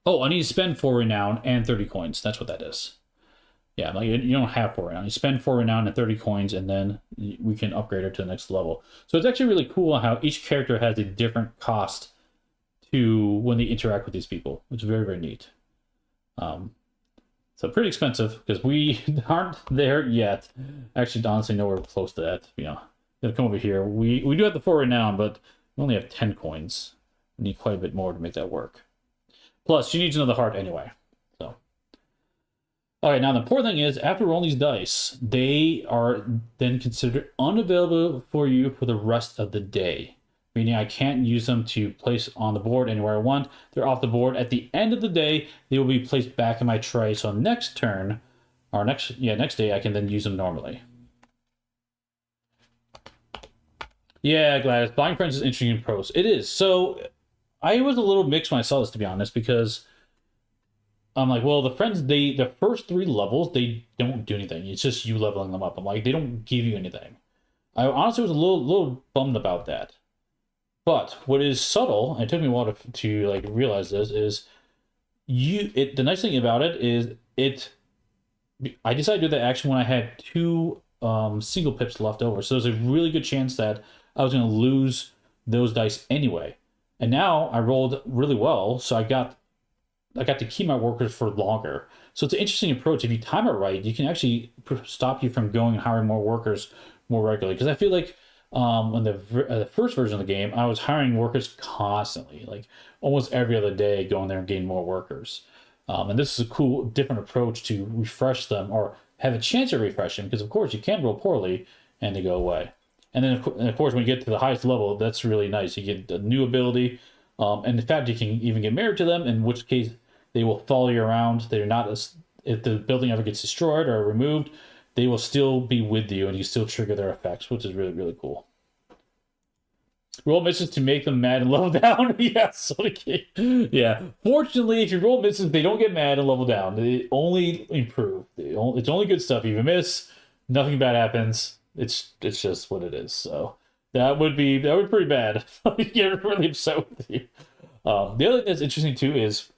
Oh, I need to spend 4 renown and 30 coins. That's what that is. Yeah, like you don't have 4 renown. You spend 4 renown and 30 coins, and then we can upgrade her to the next level. So it's actually really cool how each character has a different cost to when they interact with these people, which is very, very neat. So pretty expensive because we aren't there yet. Actually, honestly, nowhere close to that. Gonna come over here. We do have the 4 renown, but we only have 10 coins. We need quite a bit more to make that work. Plus, she needs another heart anyway. So. All right, now the important thing is, after rolling these dice, they are then considered unavailable for you for the rest of the day. Meaning I can't use them to place on the board anywhere I want. They're off the board. At the end of the day, they will be placed back in my tray. So next turn, or next day, I can then use them normally. Yeah, Gladys, Blind Friends is interesting in prose. It is. So I was a little mixed when I saw this, to be honest, because I'm like, well, the friends, the first 3 levels, they don't do anything. It's just you leveling them up. I'm like, they don't give you anything. I honestly was a little bummed about that. But what is subtle, and it took me a while to like realize this, is the nice thing about it is I decided to do that action when I had 2 single pips left over. So there's a really good chance that I was going to lose those dice anyway. And now I rolled really well, so I got to keep my workers for longer. So it's an interesting approach. If you time it right, you can actually stop you from going and hiring more workers more regularly. Because I feel like in the first version of the game, I was hiring workers constantly, like almost every other day, going there and getting more workers. And this is a cool, different approach to refresh them or have a chance to refresh them. Because of course you can roll poorly and they go away. And then of course when you get to the highest level, that's really nice. You get a new ability, and in fact you can even get married to them. In which case they will follow you around. They're not as, if the building ever gets destroyed or removed, they will still be with you and you still trigger their effects, which is really, really cool. Roll missions to make them mad and level down. Yes, yeah. Fortunately, if you roll missions, they don't get mad and level down. They only improve. It's only good stuff. If you miss, nothing bad happens. It's just what it is. So that would be pretty bad. Get really upset with you. The other thing that's interesting too is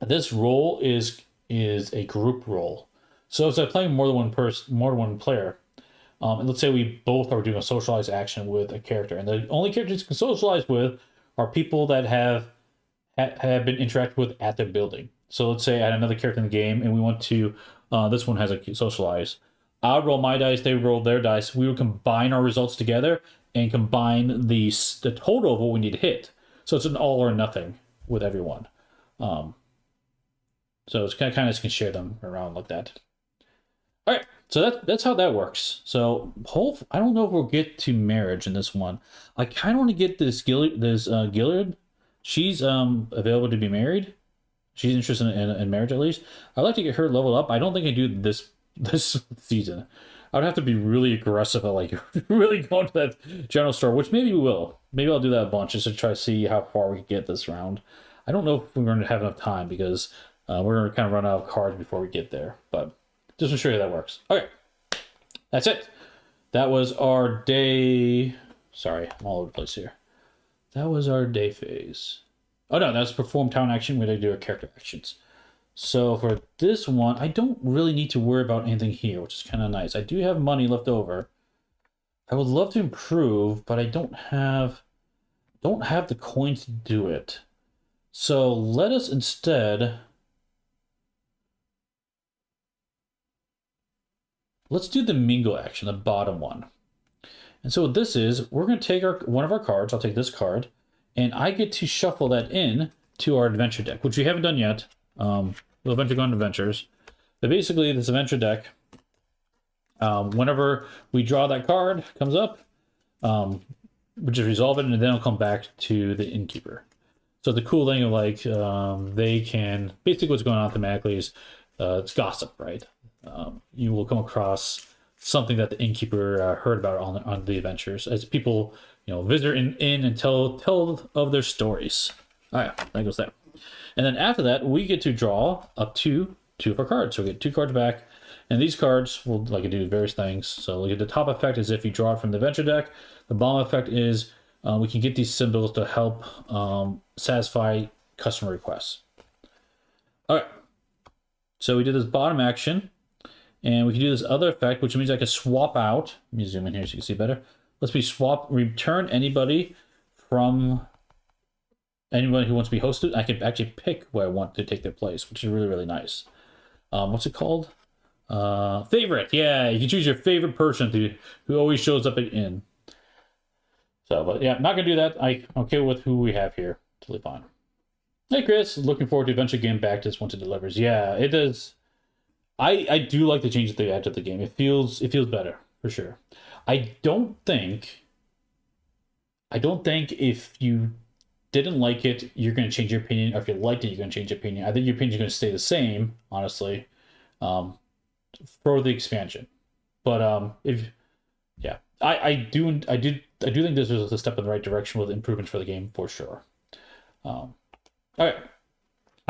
this role is a group role. So if I'm playing more than one player, and let's say we both are doing a socialized action with a character, and the only characters you can socialize with are people that have been interacted with at their building. So let's say I had another character in the game, and we want to, this one has a socialize. I would roll my dice, they would roll their dice. We would combine our results together and combine the total of what we need to hit. So it's an all or nothing with everyone. So it's kind of can share them around like that. All right, so that's how that works. So I don't know if we'll get to marriage in this one. I kind of want to get this Gillard. She's available to be married. She's interested in marriage at least. I'd like to get her leveled up. I don't think I do this season. I would have to be really aggressive at like really going to that general store, which maybe we will. Maybe I'll do that a bunch just to try to see how far we can get this round. I don't know if we're going to have enough time because we're going to kind of run out of cards before we get there, but just to show you that works. Okay, that's it. That was our day. Sorry, I'm all over the place here. That was our day phase. Oh no, that's perform town action. We're going to do our character actions. So for this one, I don't really need to worry about anything here, which is kind of nice. I do have money left over. I would love to improve, but I don't have the coins to do it. So let us instead, let's do the mingle action, the bottom one. And so what this is, we're going to take one of our cards. I'll take this card, and I get to shuffle that in to our adventure deck, which we haven't done yet. We'll eventually go on adventures. But basically, this adventure deck, whenever we draw that card, comes up, we just resolve it, and then it'll come back to the innkeeper. So the cool thing of like, they can, basically what's going on thematically is it's gossip, right? You will come across something that the innkeeper heard about on the adventures as people, visit in and tell of their stories. All right, that goes there. And then after that, we get to draw up to 2 of our cards. So we get 2 cards back. And these cards will do various things. So look at the top effect is if you draw it from the adventure deck. The bottom effect is we can get these symbols to help satisfy customer requests. All right. So we did this bottom action. And we can do this other effect, which means I can swap out. Let me zoom in here so you can see better. Let's return anybody from anyone who wants to be hosted. I can actually pick where I want to take their place, which is really, really nice. What's it called? Favorite. Yeah, you can choose your favorite person who always shows up at inn. So, but yeah, I'm not going to do that. I'm okay with who we have here. Totally fine. Hey, Chris. Looking forward to eventually getting back to this once it delivers. Yeah, it does. I do like the changes they add to the game. It feels better, for sure. I don't think if you didn't like it, you're going to change your opinion. Or if you liked it, you're going to change your opinion. I think your opinion is going to stay the same, honestly, for the expansion. But I do think this was a step in the right direction with improvements for the game for sure. All right,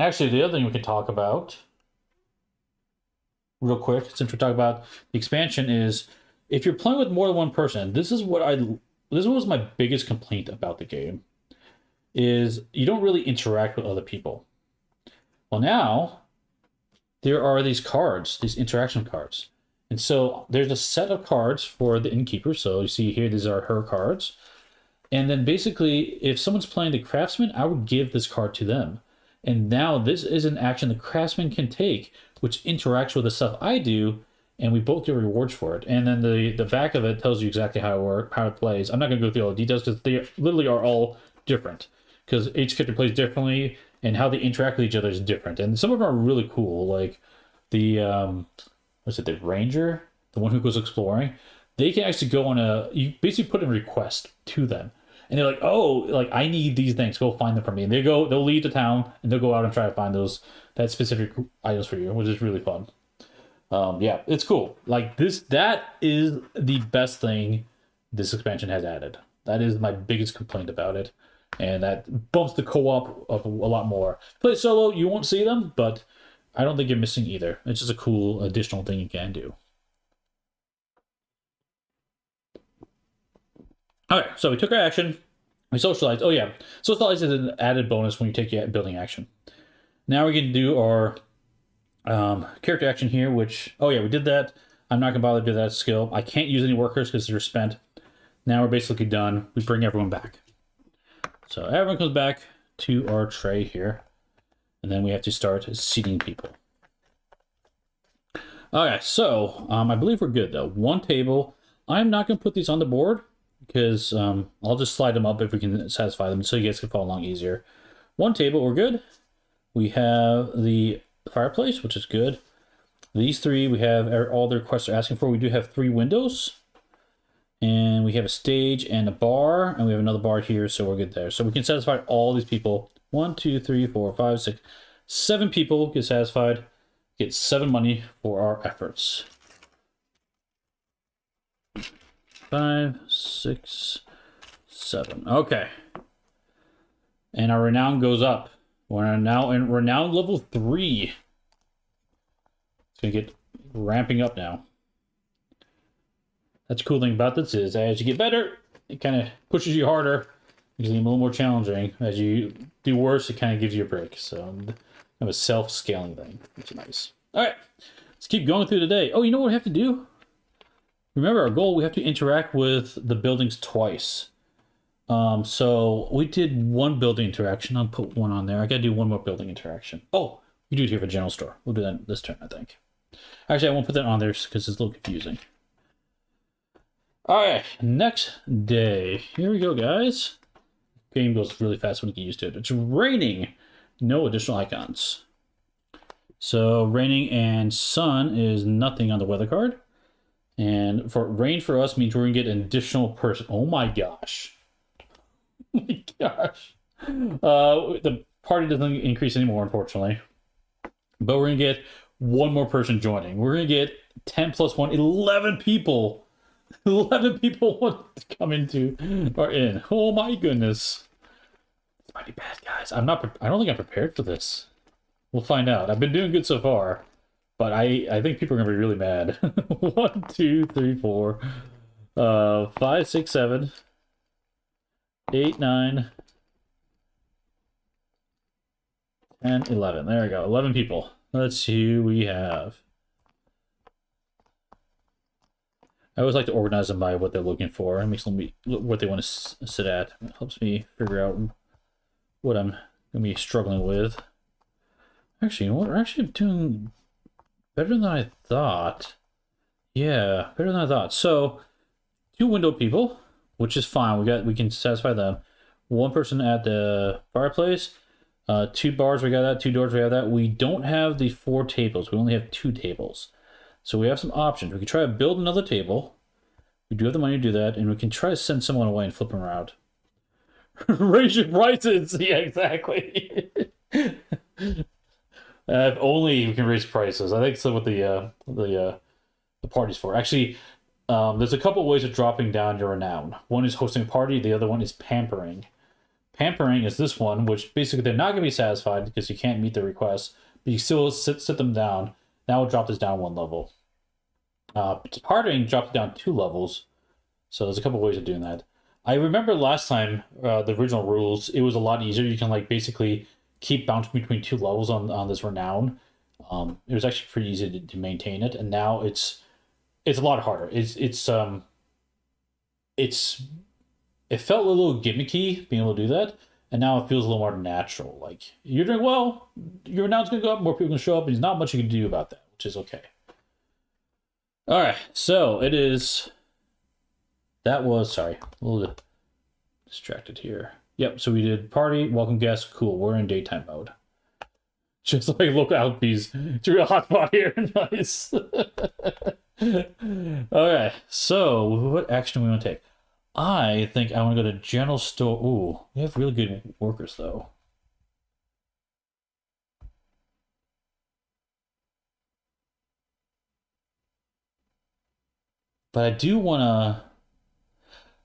Actually, the other thing we can talk about real quick, since we're talking about the expansion, is if you're playing with more than one person, this was my biggest complaint about the game, is you don't really interact with other people. Well, now there are these cards, these interaction cards. And so there's a set of cards for the innkeeper. So you see here, these are her cards. And then basically, if someone's playing the craftsman, I would give this card to them. And now this is an action the craftsman can take, which interacts with the stuff I do, and we both get rewards for it. And then the back of it tells you exactly how it plays. I'm not going to go through all the details because they literally are all different. Because each character plays differently, and how they interact with each other is different. And some of them are really cool, like the the ranger, the one who goes exploring. They can actually go on you basically put in a request to them. And they're like, oh, like I need these things. Go find them for me. And they'll leave the town and they'll go out and try to find that specific items for you, which is really fun. Yeah, it's cool. Like that is the best thing this expansion has added. That is my biggest complaint about it. And that bumps the co-op up a lot more. Play solo, you won't see them, but I don't think you're missing either. It's just a cool additional thing you can do. All right, so we took our action. We socialized. Oh, yeah. Socialize is an added bonus when you take your building action. Now we're going to do our character action here, which, oh, yeah, we did that. I'm not going to bother to do that skill. I can't use any workers because they're spent. Now we're basically done. We bring everyone back. So everyone comes back to our tray here. And then we have to start seating people. Okay, so I believe we're good, though. One table. I'm not going to put these on the board, because I'll just slide them up if we can satisfy them so you guys can follow along easier. One table, we're good. We have the fireplace, which is good. These three, we have all the requests are asking for. We do have 3 windows. And we have a stage and a bar. And we have another bar here, so we're good there. So we can satisfy all these people. 1, 2, 3, 4, 5, 6, 7 people get satisfied. Get 7 money for our efforts. 5, 6, 7. Okay. And our renown goes up. We're now in renown level 3. It's going to get ramping up now. That's the cool thing about this is as you get better, it kind of pushes you harder. It's a little more challenging. As you do worse, it kind of gives you a break. So kind of a self-scaling thing, which is nice. All right. Let's keep going through the day. Oh, you know what we have to do? Remember our goal, we have to interact with the buildings twice. So we did 1 building interaction. I'll put 1 on there. I gotta do 1 more building interaction. Oh, we do it here for general store. We'll do that this turn, I think. Actually, I won't put that on there because it's a little confusing. All right, next day. Here we go, guys. Game goes really fast when you get used to it. It's raining. No additional icons. So raining and sun is nothing on the weather card. And for rain for us means we're gonna get an additional person. Oh my gosh. Oh my gosh. The party doesn't increase anymore, unfortunately. But we're gonna get 1 more person joining. We're gonna get 10 plus 1, 11 people. 11 people want to come into or in. Oh my goodness. This might be bad, guys. I don't think I'm prepared for this. We'll find out. I've been doing good so far. But I think people are gonna be really mad. 1, 2, 3, 4, 5, 6, 7, 8, 9, 10, 11. There we go. 11 people. Let's see who we have. I always like to organize them by what they're looking for. It makes them what they want to sit at. It helps me figure out what I'm gonna be struggling with. Actually, you know what? We're actually doing better than I thought. Yeah, better than I thought. So, 2 window people, which is fine. We can satisfy them. 1 person at the fireplace. 2 bars, we got that. 2 doors, we have that. We don't have the 4 tables. We only have 2 tables. So we have some options. We can try to build another table. We do have the money to do that, and we can try to send someone away and flip them around. Raise your prices. Yeah, exactly. If only we can raise prices. I think that's what the party's for. Actually, there's a couple ways of dropping down your renown. One is hosting a party. The other one is pampering. Pampering is this one, which basically they're not going to be satisfied because you can't meet the request, but you still sit them down. Now we'll drop this down 1 level. Parting drops it down 2 levels. So there's a couple ways of doing that. I remember last time, the original rules, it was a lot easier. You can like basically keep bouncing between 2 levels on this renown. It was actually pretty easy to maintain it, and now it's a lot harder. It felt a little gimmicky being able to do that, and now it feels a little more natural. Like you're doing well, your renown's gonna go up, more people can show up, and there's not much you can do about that, which is okay. All right, so it is. That was, sorry, a little distracted here. Yep, so we did party, welcome guests, cool. We're in daytime mode. Just like local outbees. It's a real hot spot here. Nice. Okay, so what action do we want to take? I think I want to go to general store. Ooh, we have really good workers though. But I do want to.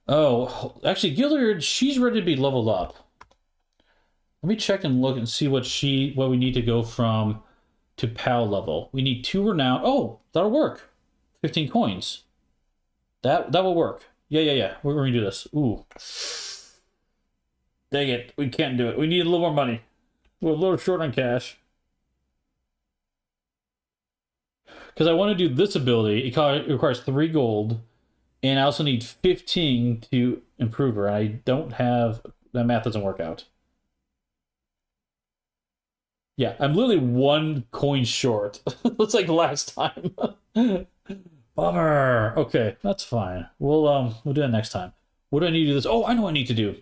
Oh, actually, Gilliard, she's ready to be leveled up. Let me check and look and see what we need to go from to PAL level. We need 2 renown. Oh, that'll work. 15 coins. That will work. Yeah. We're going to do this. Ooh. Dang it. We can't do it. We need a little more money. We're a little short on cash. Because I want to do this ability. It requires 3 gold. And I also need 15 to improve her. I don't have... That math doesn't work out. Yeah, I'm literally 1 coin short. Looks like last time. Bummer. Okay, that's fine. We'll do that next time. What do I need to do this? Oh, I know what I need to do.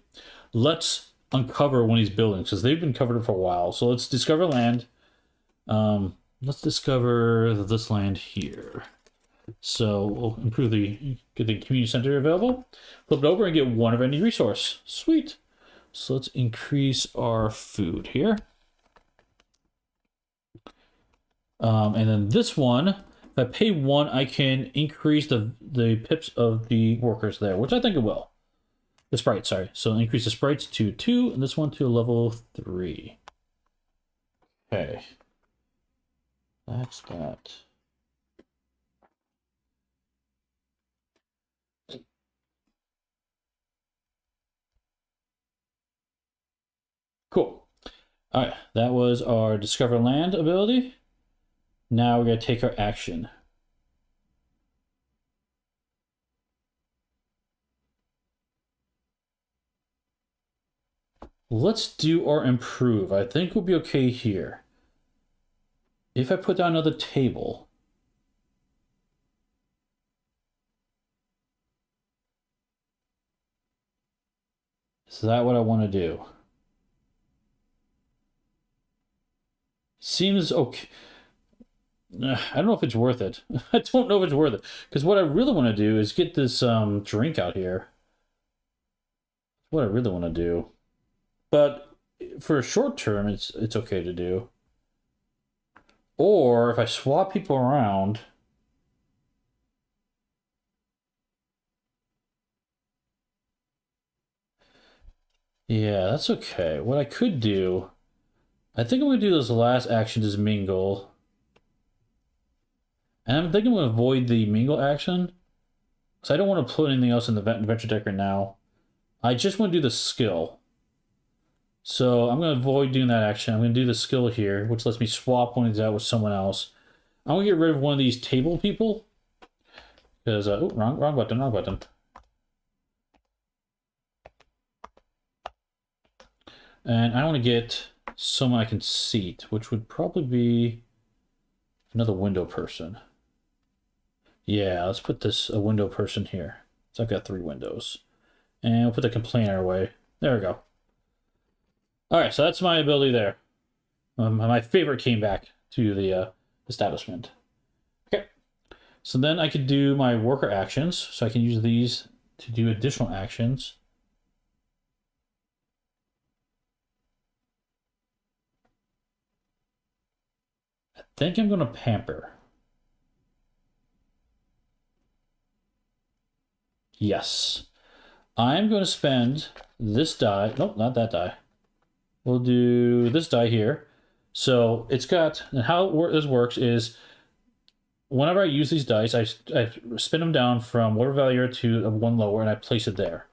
Let's uncover one of these buildings because they've been covered for a while. So let's discover land. Let's discover this land here. So we'll improve get the community center available. Flip it over and get 1 of any resource. Sweet. So let's increase our food here. And then this one, if I pay 1, I can increase the pips of the workers there, which I think it will. The sprites, sorry. So increase the sprites to 2, and this one to level 3. Okay. That's that. Cool. All right, that was our Discover Land ability. Now we're going to take our action. Let's do our improve. I think we'll be okay here. If I put down another table... Is that what I want to do? Seems okay. I don't know if it's worth it. I don't know if it's worth it. Because what I really want to do is get this drink out here. What I really want to do. But for a short term, it's okay to do. Or if I swap people around... Yeah, that's okay. What I could do... I think I'm going to do this last action is mingle. And I'm thinking I'm going to avoid the mingle action. Because I don't want to put anything else in the adventure deck right now. I just want to do the skill. So I'm going to avoid doing that action. I'm going to do the skill here, which lets me swap one of these out with someone else. I'm going to get rid of one of these table people. Because, oh, wrong button, wrong button. And I want to get someone I can seat, which would probably be another window person. Yeah, let's put a window person here. So I've got 3 windows. And we'll put the complainer away. There we go. Alright, so that's my ability there. My favorite came back to the establishment. Okay. So then I could do my worker actions. So I can use these to do additional actions. I think I'm going to pamper. Yes. I'm going to spend this die. Nope, not that die. We'll do this die here. So it's got, and how this works is whenever I use these dice, I spin them down from whatever value to one lower, and I place it there.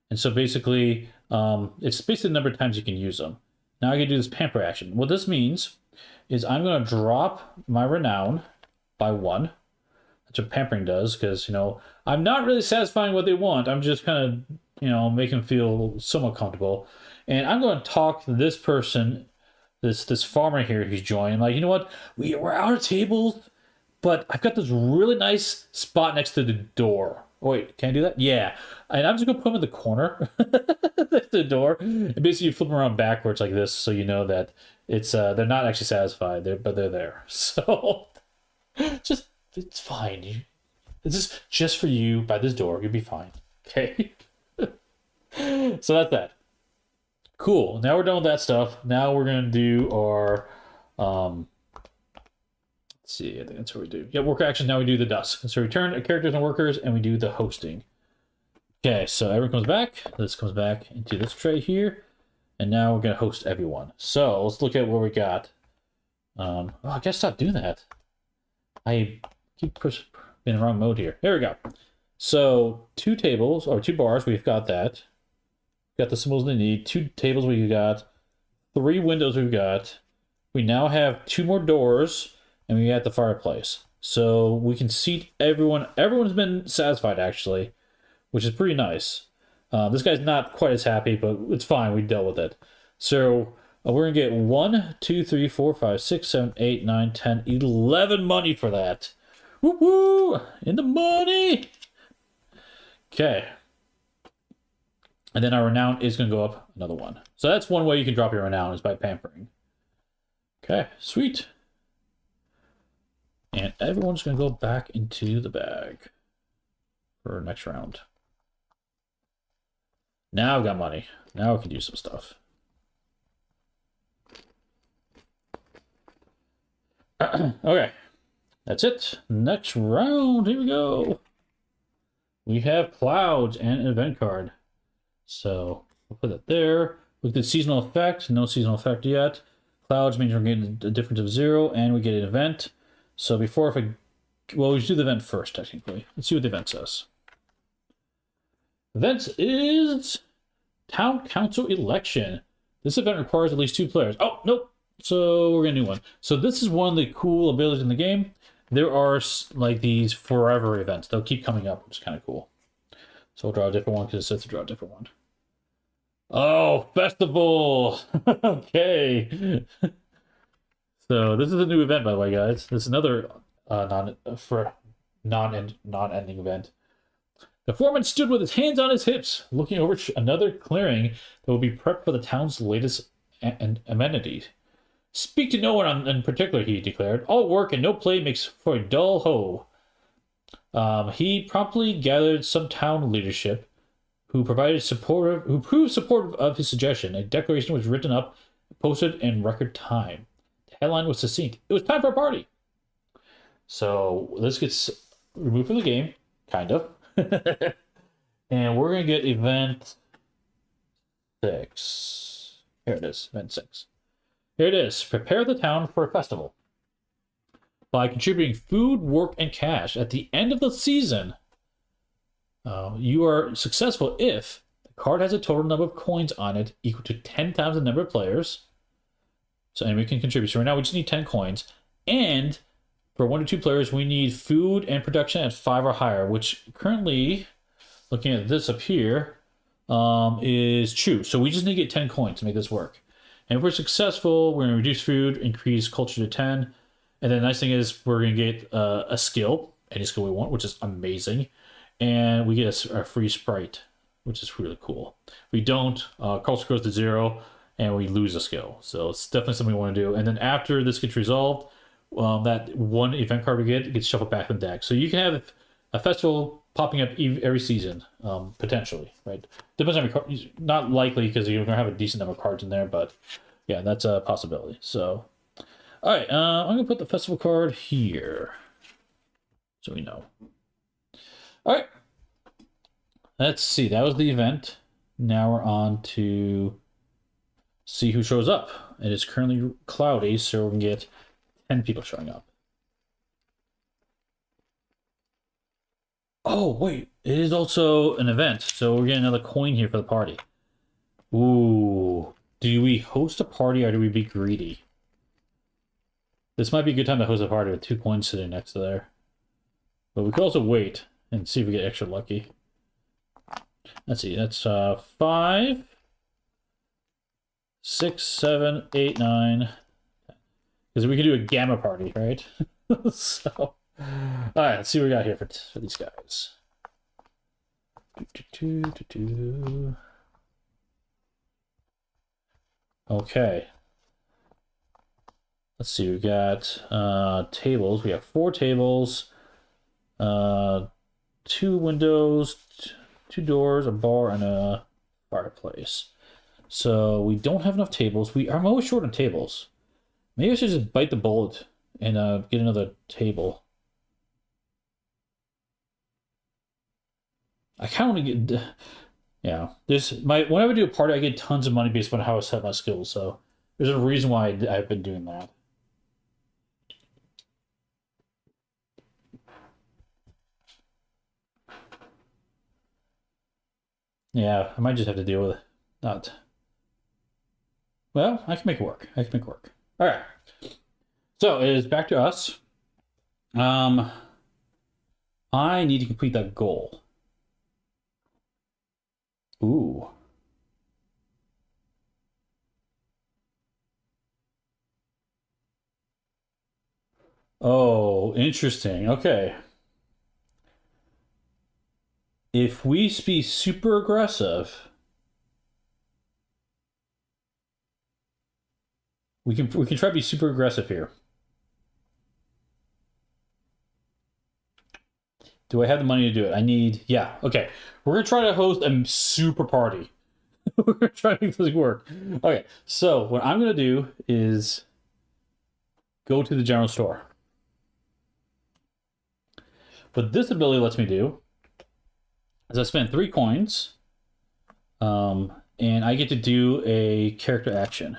And so basically, it's basically the number of times you can use them. Now I can do this pamper action. What this means is I'm going to drop my renown by 1. That's what pampering does, because, you know, I'm not really satisfying what they want. I'm just kind of, you know, making them feel somewhat comfortable. And I'm going to talk to this person, this farmer here who's joined. Like, you know what? We're out of tables, but I've got this really nice spot next to the door. Oh, wait, can I do that? Yeah. And I'm just going to put them in the corner next to the door. And basically you flip them around backwards like this so you know that it's they're not actually satisfied, but they're there. So just, it's fine. This is just for you by this door. You'll be fine. Okay? So that's that. Cool. Now we're done with that stuff. Now we're going to do our... let's see, I think that's what we do. Yeah, work action. Now we do the dusk. So we return characters and workers, and we do the hosting. Okay, so everyone comes back. This comes back into this tray here. And now we're going to host everyone. So let's look at what we got. Oh, I gotta stop doing that. I keep being in the wrong mode here. There we go. So 2 tables, or 2 bars, we've got that. Got the symbols they need. 2 tables we've got. 3 windows we've got. We now have 2 more doors, and we got the fireplace. So we can seat everyone. Everyone's been satisfied, actually, which is pretty nice. This guy's not quite as happy, but it's fine. We dealt with it. So we're going to get 1, 2, 3, 4, 5, 6, 7, 8, 9, 10, 11 money for that. Woo-hoo! In the money! Okay. And then our renown is going to go up another 1. So that's one way you can drop your renown is by pampering. Okay, sweet. And everyone's going to go back into the bag for next round. Now I've got money. Now I can do some stuff. Okay, that's it. Next round, here we go. We have clouds and an event card. So we'll put that there. Look at seasonal effect. No seasonal effect yet. Clouds means we're getting a difference of 0, and we get an event. So before, if I, well, we should do the event first, technically. Let's see what the event says. Event is Town Council Election. This event requires at least 2 players. Oh, nope. So we're going to do 1. So this is one of the cool abilities in the game. There are like these forever events. They'll keep coming up, which is kind of cool. So we'll draw a different one because it says to draw a different one. Oh, festival! Okay. So this is a new event, by the way, guys. This is another non-ending event. The foreman stood with his hands on his hips, looking over another clearing that will be prepped for the town's latest amenities. Speak to no one in particular, he declared. All work and no play makes for a dull hoe. He promptly gathered some town leadership, who proved supportive of his suggestion. A declaration was written up, posted in record time. The headline was succinct. It was time for a party. So this gets removed from the game, kind of. And we're going to get event 6. Here it is, event 6. Here it is. Prepare the town for a festival by contributing food, work, and cash. At the end of the season, you are successful if the card has a total number of coins on it equal to 10 times the number of players. So, and we can contribute. So right now we just need 10 coins. And for 1 to 2 players, we need food and production at 5 or higher, which currently, looking at this up here, is true. So we just need to get 10 coins to make this work. And if we're successful, we're going to reduce food, increase culture to 10. And then the nice thing is we're going to get a skill, any skill we want, which is amazing. And we get a free sprite, which is really cool. We don't, culture goes to 0, and we lose a skill. So it's definitely something we want to do. And then after this gets resolved, that 1 event card we get gets shuffled back in the deck. So you can have a festival popping up every season, potentially, right? Depends on your card. Not likely because you're going to have a decent number of cards in there, but yeah, that's a possibility. So, all right, I'm going to put the festival card here so we know. All right, let's see. That was the event. Now we're on to see who shows up. It is currently cloudy, so we can get 10 people showing up. Oh, wait. It is also an event, so we're getting another coin here for the party. Ooh. Do we host a party or do we be greedy? This might be a good time to host a party with 2 coins sitting next to there. But we could also wait and see if we get extra lucky. Let's see, that's 5, 6, 7, 8, 9. Because we can do a gamma party, right? So, all right, let's see what we got here for these guys. Okay. Let's see, we got tables. We have 4 tables, 2 windows, 2 doors, a bar, and a fireplace. So we don't have enough tables. I'm always short on tables. Maybe I should just bite the bullet and get another table. I kind of want to get, yeah. Whenever I do a party, I get tons of money based on how I set my skills. So there's a reason why I've been doing that. Yeah, I might just have to deal with it. Not. Well, I can make it work. I can make it work. All right. So it is back to us. I need to complete that goal. Ooh. Oh, interesting. Okay. If we be super aggressive, we can try to be super aggressive here. Do I have the money to do it? I need, yeah, okay. We're gonna try to host a super party. We're gonna try to make this work. Okay, so what I'm gonna do is go to the general store. What this ability lets me do is I spend 3 coins, and I get to do a character action.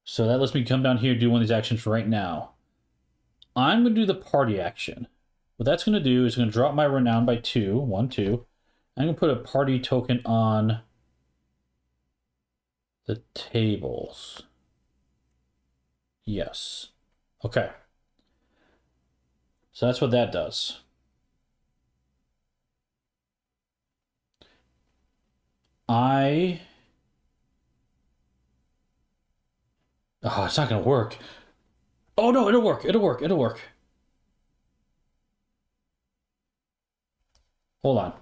So that lets me come down here and do one of these actions right now. I'm going to do the party action. What that's going to do is going to drop my renown by 2, 1, 2. I'm going to put a party token on the tables. Yes. Okay. So that's what that does. Oh, it's not going to work. Oh, no, it'll work. It'll work. It'll work. Hold on.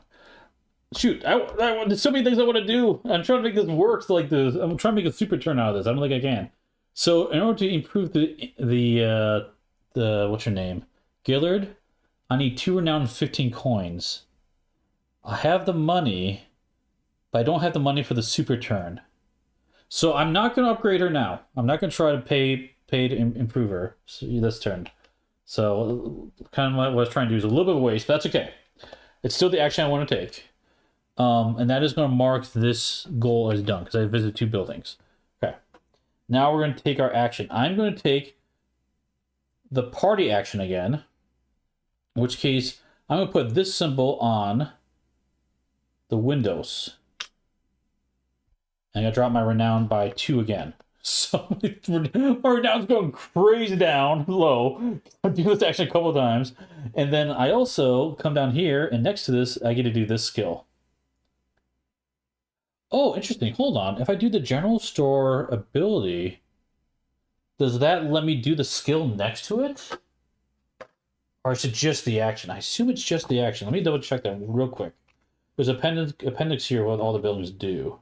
Shoot, there's so many things I want to do. I'm trying to make this work. So like I'm trying to make a super turn out of this. I don't think I can. So in order to improve the what's your name, Gillard, I need 2 renown and 15 coins. I have the money, but I don't have the money for the super turn. So I'm not going to upgrade her now. I'm not going to try to pay to improve her this turn. So kind of what I was trying to do is a little bit of a waste, but that's okay. It's still the action I want to take. And that is going to mark this goal as done because I visited 2 buildings. Okay. Now we're going to take our action. I'm going to take the party action again, in which case I'm going to put this symbol on the windows. And I drop my renown by 2 again. So my renown's going crazy down low. I do this action a couple of times. And then I also come down here, and next to this, I get to do this skill. Oh, interesting. Hold on. If I do the general store ability, does that let me do the skill next to it? Or is it just the action? I assume it's just the action. Let me double check that real quick. There's appendix here what all the buildings do.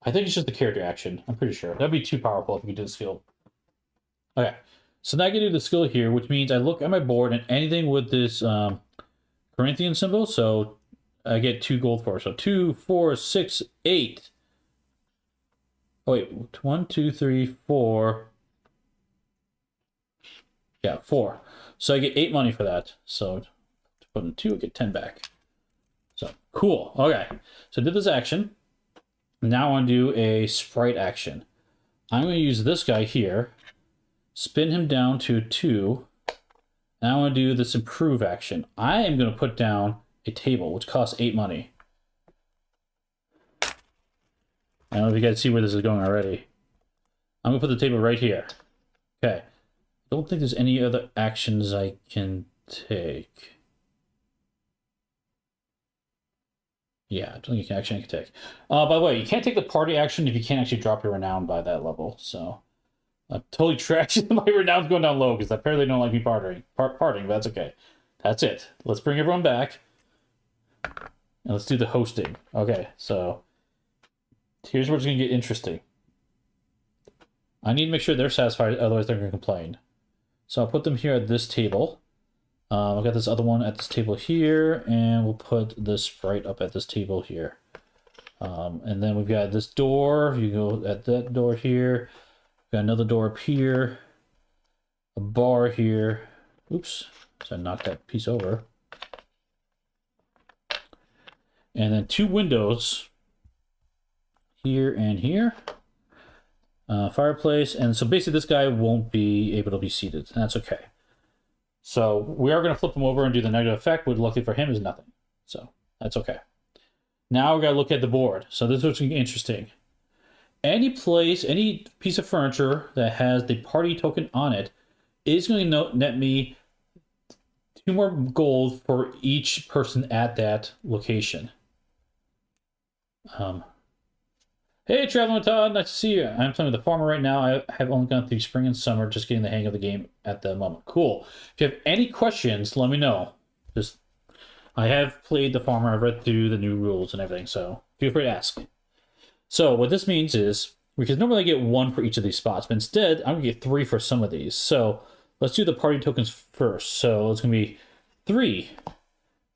I think it's just the character action. I'm pretty sure. That'd be too powerful if we do the skill. Okay. So now I can do the skill here, which means I look at my board and anything with this Corinthian symbol, so I get 2 gold for it. So 2, 4, 6, 8. Oh wait, 1, 2, 3, 4. Yeah, 4. So I get 8 money for that. So Put in 2, get 10 back. So, cool. Okay. So I did this action. Now I want to do a sprite action. I'm going to use this guy here, spin him down to a 2, and I want to do this improve action. I am going to put down a table, which costs 8 money. I don't know if you guys see where this is going already. I'm going to put the table right here. Okay. I don't think there's any other actions I can take. Yeah, I don't think you can actually take. By the way, you can't take the party action if you can't actually drop your renown by that level. So I'm totally trashed. My renown's going down low because apparently they don't like me partying, but that's okay. That's it. Let's bring everyone back. And let's do the hosting. Okay, so here's where it's going to get interesting. I need to make sure they're satisfied, otherwise they're going to complain. So I'll put them here at this table. I've got this other one at this table here, and we'll put this sprite up at this table here. And then we've got this door. You go at that door here. Got another door up here. A bar here. Oops. So I knocked that piece over. And then 2 windows here and here. Fireplace. And so basically this guy won't be able to be seated. And that's okay. So we are going to flip him over and do the negative effect, which luckily for him is nothing. So that's okay. Now we got to look at the board. So this is what's going to be interesting. Any piece of furniture that has the party token on it is going to net me 2 more gold for each person at that location. Hey, Traveling Todd, nice to see you. I'm playing with the farmer right now. I have only gone through spring and summer, just getting the hang of the game at the moment. Cool. If you have any questions, let me know. I have played the farmer. I've read through the new rules and everything, so feel free to ask. So what this means is, because normally I get 1 for each of these spots, but instead I'm going to get 3 for some of these. So let's do the party tokens first. So it's going to be 3,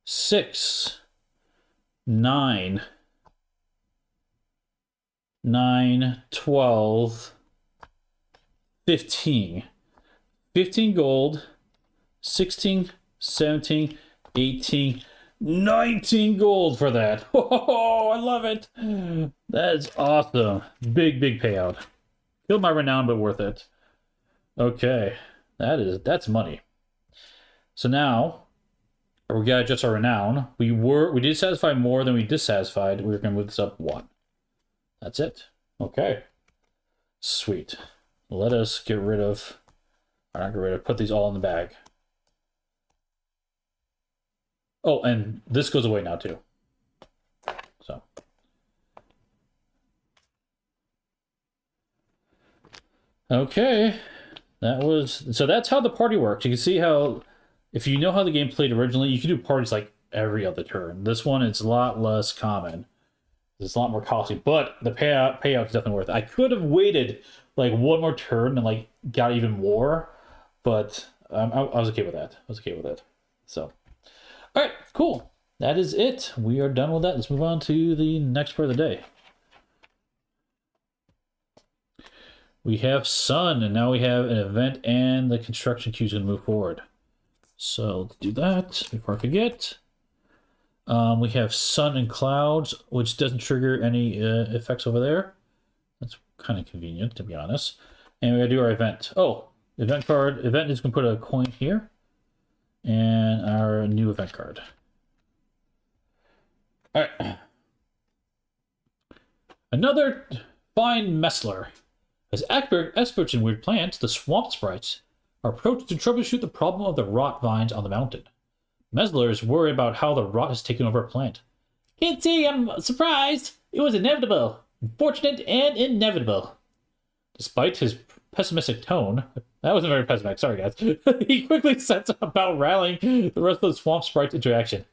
6, 9, 12, 15. 15 gold, 16, 17, 18, 19 gold for that. Oh, I love it. That is awesome. Big payout. Killed my renown, but worth it. Okay, that's money. So now we gotta adjust our renown. We did satisfy more than we dissatisfied. We're gonna move this up 1. That's it. Okay. Sweet. Let us get rid of... put these all in the bag. Oh, and this goes away now too. So. Okay. So that's how the party works. You can see how, if you know how the game played originally, you can do parties like every other turn. This one, it's a lot less common. It's a lot more costly, but the payout is definitely worth it. I could have waited like 1 more turn and like got even more, but I was okay with that. So, all right, cool. That is it. We are done with that. Let's move on to the next part of the day. We have sun, and now we have an event, and the construction queue is going to move forward. So let's do that before I forget. We have sun and clouds, which doesn't trigger any effects over there. That's kind of convenient, to be honest. And we're going to do our event. Oh, event card. Event is going to put a coin here. And our new event card. All right. Another fine Messler. As experts in weird plants, the swamp sprites are approached to troubleshoot the problem of the rot vines on the mountain. Messler is worried about how the rot has taken over a plant. Can't say I'm surprised. It was inevitable. Unfortunate and inevitable. Despite his pessimistic tone, that wasn't very pessimistic, sorry guys, he quickly sets about rallying the rest of the swamp sprites into action.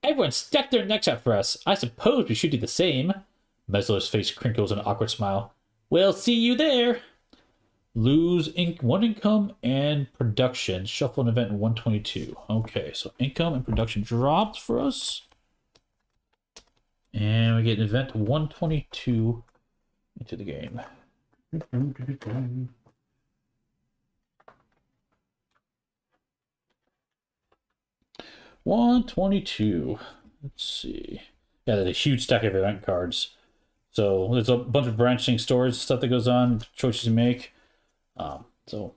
Everyone stuck their necks out for us. I suppose we should do the same. Messler's face crinkles in an awkward smile. We'll see you there. Lose 1 income and production. Shuffle an event in 122. Okay, so income and production dropped for us. And we get an event 122 into the game. 122. Let's see. Yeah, there's a huge stack of event cards. So there's a bunch of branching storage stuff that goes on, choices you make. So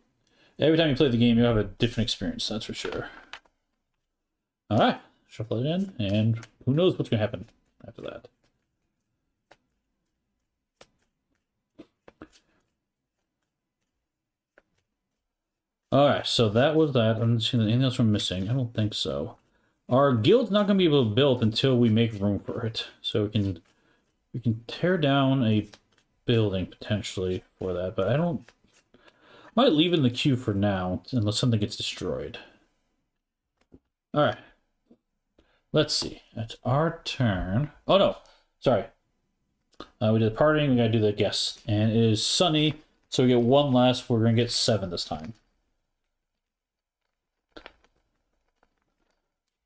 every time you play the game, you'll have a different experience, that's for sure. All right, shuffle it in, and who knows what's going to happen after that. All right, so that was that. I'm not seeing anything else we're missing. I don't think so. Our guild's not going to be able to build until we make room for it. So we can tear down a building potentially for that, but I might leave it in the queue for now unless something gets destroyed. All right. Let's see. It's our turn. Oh no, sorry. We did the partying. We gotta do the guests, and it is sunny, so we get one less. We're gonna get 7 this time.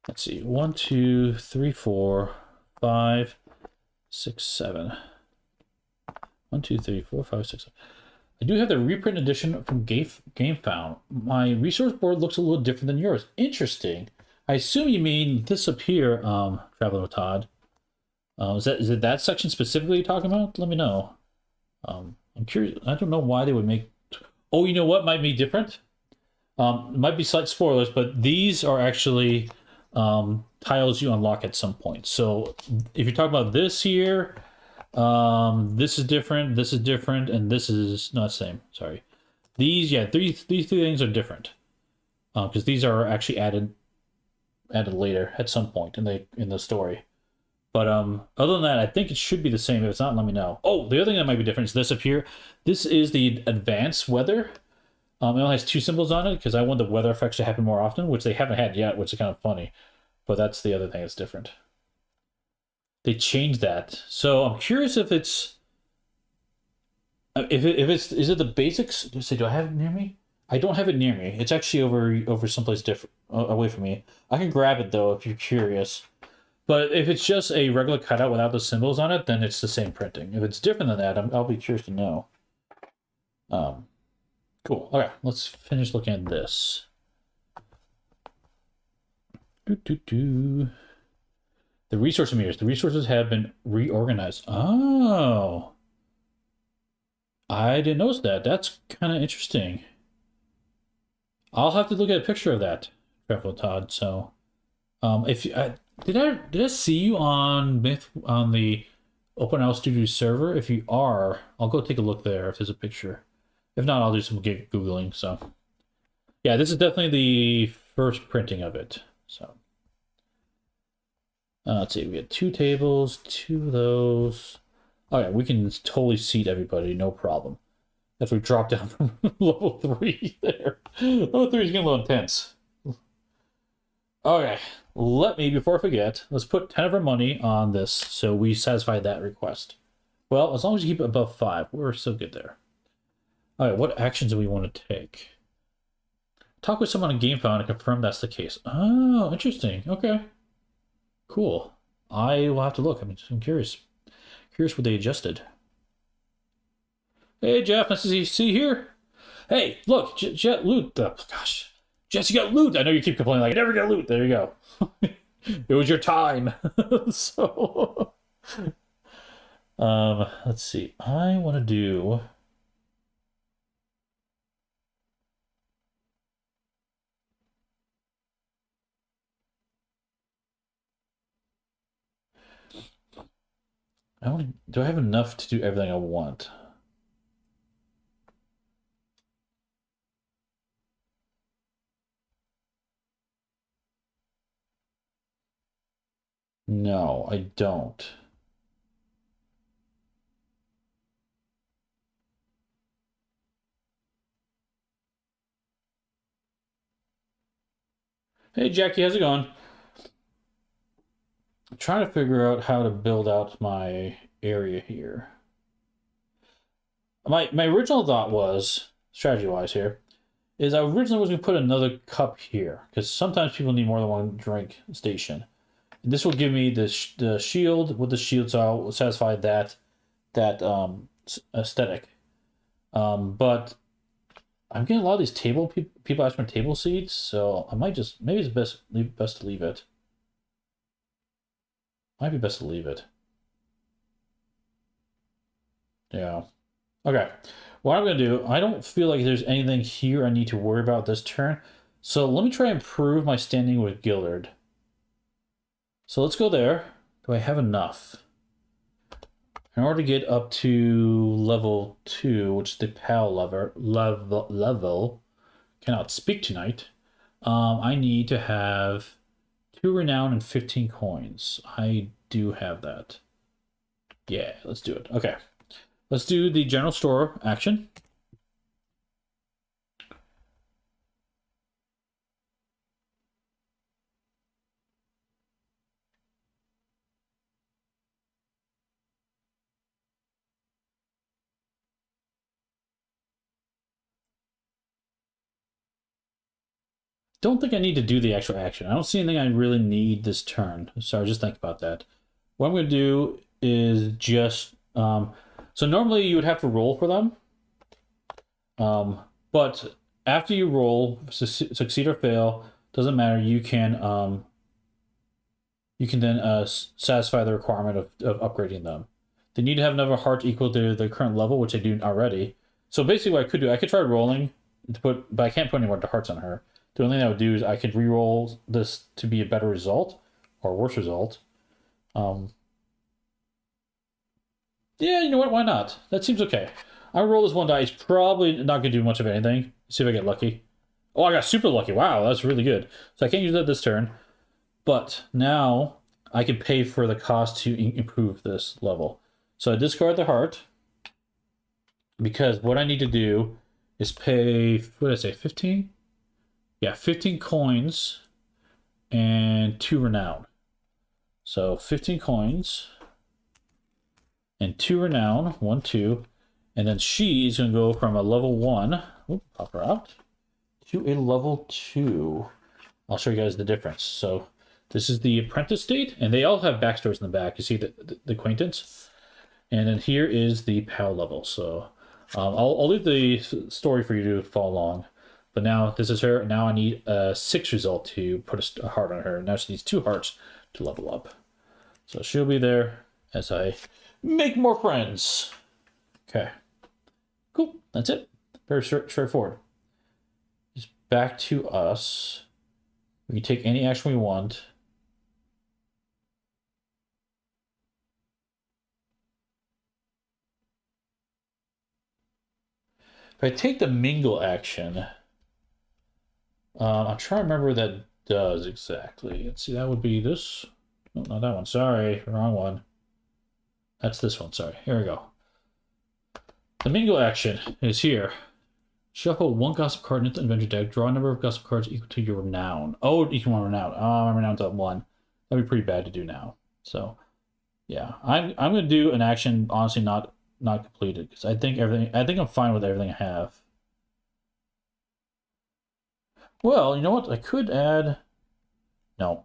Let's see. 1, 2, 3, 4, 5, 6, 7. 1, 2, 3, 4, 5, 6, 7. I do have the reprint edition from GameFound. My resource board looks a little different than yours. Interesting. I assume you mean this up here, Traveler with Todd. Is it that section specifically you're talking about? Let me know. I'm curious. I don't know why they would make. Oh, you know what might be different? It might be slight spoilers, but these are actually tiles you unlock at some point. So if you're talking about this here, this is different, and this is not the same. Sorry. These, yeah, these 3 things are different. Because these are actually added later at some point in the story. But other than that, I think it should be the same. If it's not, let me know. Oh, the other thing that might be different is this up here. This is the advanced weather. It only has 2 symbols on it because I want the weather effects to happen more often, which they haven't had yet, which is kind of funny. But that's the other thing that's different. They changed that. So I'm curious if it's is it the basics? Do I have it near me? I don't have it near me. It's actually over someplace different, away from me. I can grab it though if you're curious. But if it's just a regular cutout without the symbols on it, then it's the same printing. If it's different than that, I'll be curious to know. Cool. Okay, let's finish looking at this. The resource meters. The resources have been reorganized. Oh. I didn't notice that. That's kind of interesting. I'll have to look at a picture of that, Travel Todd. So, if you, did I see you on the Open House Studio server? If you are, I'll go take a look there if there's a picture. If not, I'll do some Googling. So, yeah, this is definitely the first printing of it. So, let's see. We got 2 tables, 2 of those. Oh yeah, we can totally seat everybody, no problem. If we drop down from level 3 there. Level 3 is getting a little intense. Okay, before I forget, let's put 10 of our money on this so we satisfy that request. Well, as long as you keep it above 5, we're still good there. Alright, what actions do we want to take? Talk with someone on GameFound and confirm that's the case. Oh, interesting. Okay. Cool. I will have to look. I'm curious. Curious what they adjusted. Hey, Jeff, nice to see you here. Hey, look, Jet loot. Gosh, Jess, you got loot. I know you keep complaining like, I never get loot. There you go. It was your time. So, let's see. I want to do. Do I have enough to do everything I want? No, I don't. Hey, Jackie, how's it going? I'm trying to figure out how to build out my area here. My original thought was, strategy-wise here, is I originally was going to put another cup here, because sometimes people need more than one drink station. And this will give me the shield with the shield, so I'll satisfy that aesthetic. But I'm getting a lot of these people asking for table seats, so I might just, maybe it's best to leave it. Might be best to leave it. Yeah. Okay. What I'm going to do, I don't feel like there's anything here I need to worry about this turn. So let me try and improve my standing with Gillard. So let's go there. Do I have enough? In order to get up to level 2, which is the PAL level, cannot speak tonight, I need to have 2 renown and 15 coins. I do have that. Yeah, let's do it. Okay. Let's do the general store action. Don't think I need to do the actual action. I don't see anything I really need this turn. So just think about that. What I'm going to do is just... so normally you would have to roll for them. But after you roll, succeed or fail, doesn't matter. You can then satisfy the requirement of upgrading them. They need to have another heart equal to their current level, which they do already. So basically what I could do, I could try rolling, but I can't put any more hearts on her. The only thing I would do is I could re-roll this to be a better result, or a worse result. Yeah, you know what? Why not? That seems okay. I roll this one die. It's probably not going to do much of anything. See if I get lucky. Oh, I got super lucky. Wow, that's really good. So I can't use that this turn. But now I can pay for the cost to improve this level. So I discard the heart. Because what I need to do is pay, what did I say, 15? Yeah, 15 coins and 2 renown. So 15 coins and 2 renown, 1, 2. And then she's going to go from a level 1, pop her out, to a level 2. I'll show you guys the difference. So this is the apprentice state, and they all have backstories in the back. You see the acquaintance? And then here is the PAL level. So I'll leave the story for you to follow along. But now this is her. Now I need a 6 result to put a heart on her. Now she needs 2 hearts to level up. So she'll be there as I make more friends. Okay. Cool. That's it. Very straightforward. Just back to us. We can take any action we want. If I take the mingle action, I'm trying to remember what that does exactly. Let's see, that would be this. No, not that one. Sorry, wrong one. That's this one. Sorry. Here we go. The mingle action is here. Shuffle 1 gossip card into the adventure deck. Draw a number of gossip cards equal to your renown. Oh, equal to renown. Oh, I'm renowned at 1. That'd be pretty bad to do now. So, yeah, I'm gonna do an action. Honestly, not completed because I think I'm fine with everything I have. Well, you know what? I could add. No.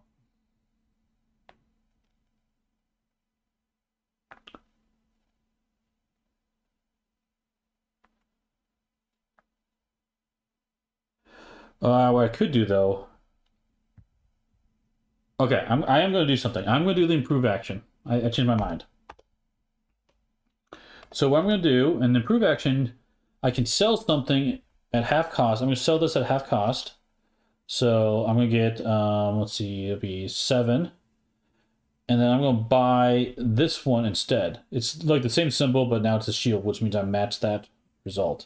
What I could do though. Okay, I am going to do something. I'm going to do the improve action. I changed my mind. So what I'm going to do, in the improve action, I can sell something at half cost. I'm going to sell this at half cost. So I'm going to get, let's see, it'll be 7. And then I'm going to buy this one instead. It's like the same symbol, but now it's a shield, which means I match that result.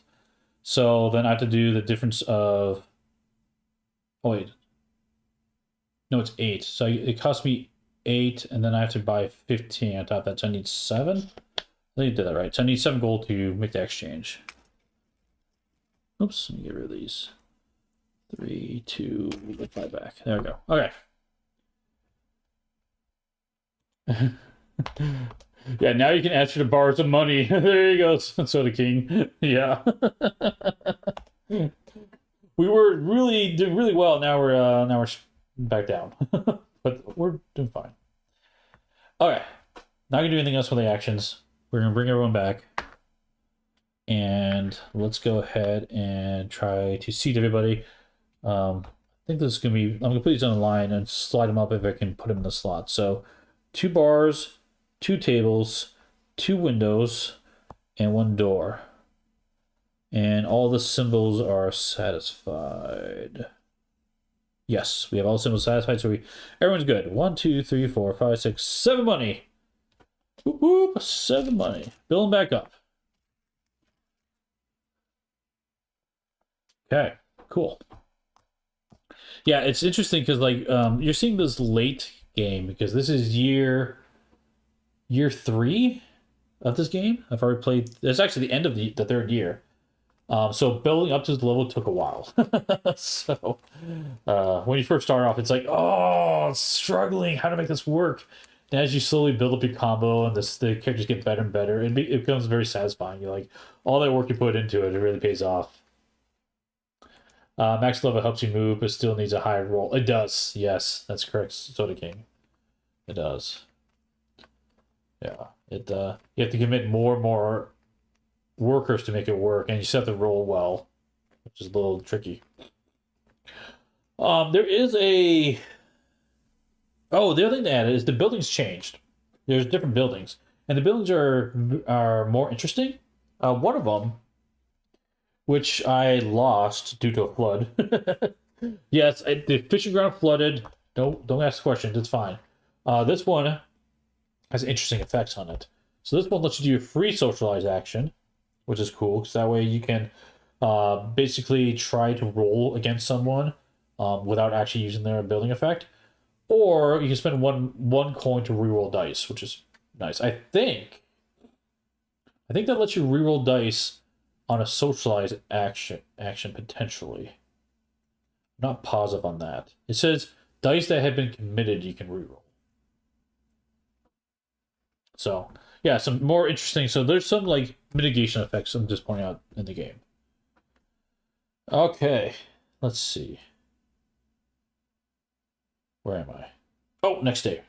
So then I have to do the difference of... Oh, wait. No, it's 8. So it costs me 8, and then I have to buy 15 on top of that. So I need 7. I think I did that right. So I need 7 gold to make the exchange. Oops, let me get rid of these. 3, 2, 5 back. There we go. Okay. Yeah, now you can ask her to borrow some money. There he goes. So the king. Yeah. We were really doing really well. Now we're back down. But we're doing fine. Okay. Not gonna do anything else with the actions. We're gonna bring everyone back. And let's go ahead and try to seat everybody. I think this is gonna be, I'm gonna put these on the line and slide them up if I can put them in the slot. So 2 bars, 2 tables, 2 windows, and 1 door. And all the symbols are satisfied. Yes, we have all the symbols satisfied, so everyone's good. 1, 2, 3, 4, 5, 6, 7 money. Whoop, whoop, 7 money. Building back up. Okay, cool. Yeah, it's interesting because like you're seeing this late game because this is year 3 of this game. I've already played. It's actually the end of the 3rd year. So building up to this level took a while. So when you first start off, it's like, oh, struggling how to make this work. And as you slowly build up your combo and the characters get better and better, it becomes very satisfying. You're like, all that work you put into it, it really pays off. Max level helps you move, but still needs a high roll. It does. Yes, that's correct, Soda King. It does. Yeah. You have to commit more and more workers to make it work, and you just have to roll well, which is a little tricky. There is a... Oh, the other thing to add is the buildings changed. There's different buildings, and the buildings are more interesting. One of them, which I lost due to a flood. Yes, the fishing ground flooded. Don't ask questions. It's fine. This one has interesting effects on it. So this one lets you do a free socialize action, which is cool because that way you can basically try to roll against someone without actually using their building effect, or you can spend one coin to reroll dice, which is nice. I think that lets you reroll dice on a socialize action potentially. I'm not positive on that. It says dice that have been committed you can reroll. So yeah, some more interesting. So there's some like mitigation effects I'm just pointing out in the game. Okay, let's see. Where am I? Oh, next day.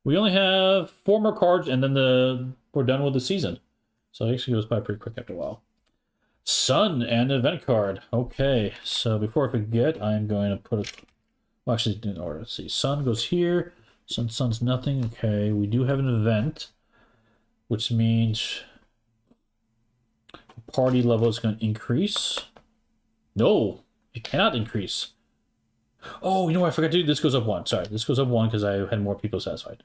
We only have 4 more cards, and then we're done with the season. So it actually goes by pretty quick after a while. Sun and event card. Okay, so before I forget, I'm going to put it... Well, actually, in order. Let's see. Sun goes here. Sun's nothing. Okay, we do have an event, which means party level is going to increase. No, it cannot increase. Oh, you know what? I forgot to do. This goes up 1. Sorry, this goes up 1 because I had more people satisfied.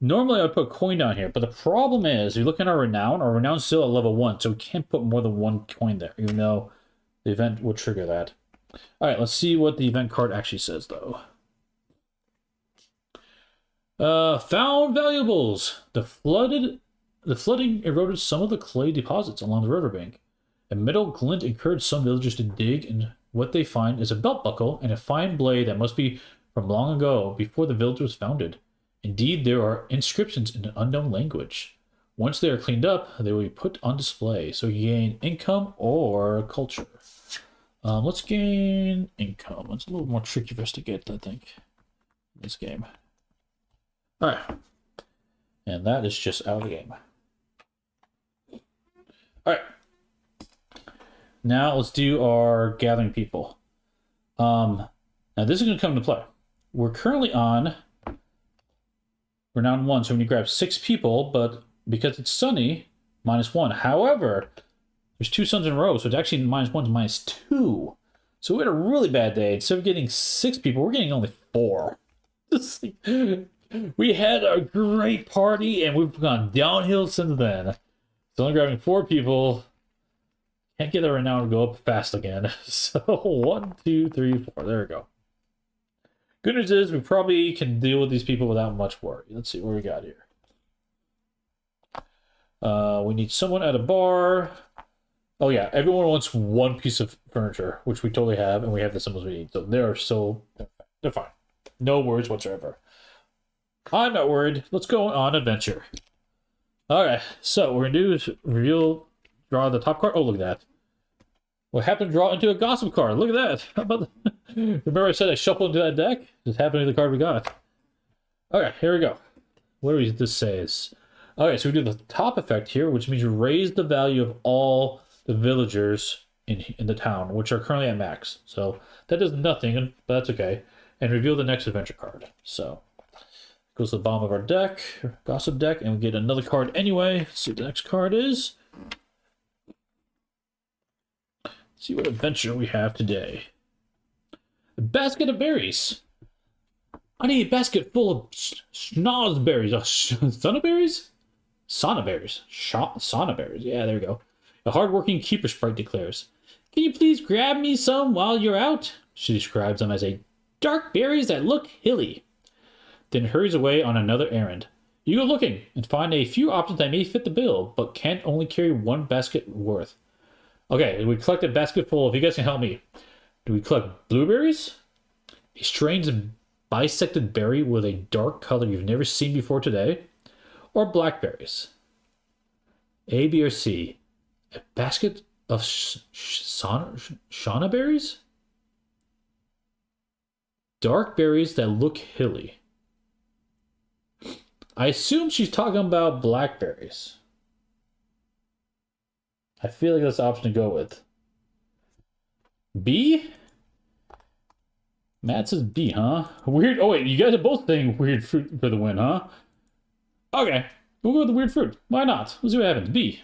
Normally I would put a coin down here, but the problem is, you look at our renown's still at level 1, so we can't put more than 1 coin there, even though the event will trigger that. All right, let's see what the event card actually says, though. Found valuables. The flooding eroded some of the clay deposits along the riverbank. A metal glint encouraged some villagers to dig, and what they find is a belt buckle and a fine blade that must be from long ago, before the village was founded. Indeed, there are inscriptions in an unknown language. Once they are cleaned up, they will be put on display, so you gain income or culture. Let's gain income. It's a little more tricky for us to get, I think, in this game. Alright. And that is just out of the game. Alright. Now let's do our gathering people. Now this is going to come into play. We're currently on Renown 1, so we need to grab 6 people, but because it's sunny, -1. However, there's 2 suns in a row, so it's actually -1 to -2. So we had a really bad day. Instead of getting 6 people, we're getting only 4. We had a great party, and we've gone downhill since then. So only grabbing 4 people. Can't get the renown to go up fast again. So 1, 2, 3, 4. There we go. Good news is we probably can deal with these people without much worry. Let's see what we got here. We need someone at a bar. Oh yeah, everyone wants 1 piece of furniture, which we totally have, and we have the symbols we need. So they're fine. No worries whatsoever. I'm not worried. Let's go on adventure. Alright, so what we're gonna do is draw the top card. Oh, look at that. What happened to draw into a gossip card? Look at that. How about remember I said I shuffled into that deck? Just happened to the card we got. Okay, here we go. What do this says? Okay, so we do the top effect here, which means you raise the value of all the villagers in the town, which are currently at max. So that does nothing, but that's okay. and reveal the next adventure card. So goes to the bottom of our deck, gossip deck, and we get another card anyway. Let's see what the next card is. Let's see what adventure we have today. A basket of berries. I need a basket full of snozberries. Sonaberries? Sonaberries. Sonaberries. Yeah, there we go. A hardworking keeper sprite declares, "Can you please grab me some while you're out?" She describes them as dark berries that look hilly. Then hurries away on another errand. You go looking and find a few options that may fit the bill, but can't only carry one basket worth. Okay, we collect a basket full. If you guys can help me. Do we collect blueberries? A strange bisected berry with a dark color you've never seen before today? Or blackberries? A, B, or C? A basket of shauna berries? Dark berries that look hilly. I assume she's talking about blackberries. I feel like that's the option to go with. B? Matt says B, huh? Weird. Oh, wait, you guys are both saying weird fruit for the win, huh? Okay, we'll go with the weird fruit. Why not? Let's see what happens. B.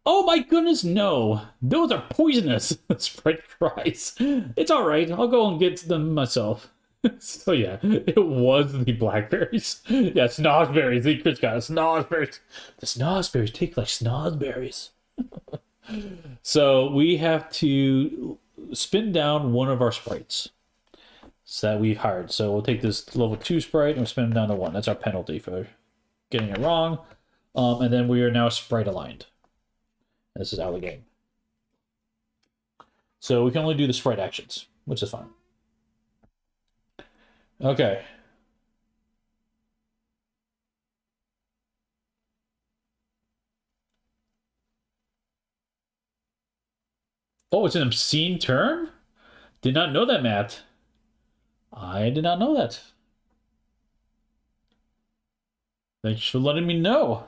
Oh my goodness, no. Those are poisonous. Sprite cries. It's alright. I'll go and get them myself. So yeah, it was the blackberries. Yeah, snozberries. The Chris got it. Snozberries. The snozberries take like snozberries. So we have to spin down one of our sprites that we've hired. So we'll take this level 2 sprite and we'll spin them down to 1. That's our penalty for getting it wrong. And then we are now sprite aligned. This is out of the game. So we can only do the sprite actions, which is fine. Okay. Oh, it's an obscene turn? Did not know that, Matt. I did not know that. Thanks for letting me know.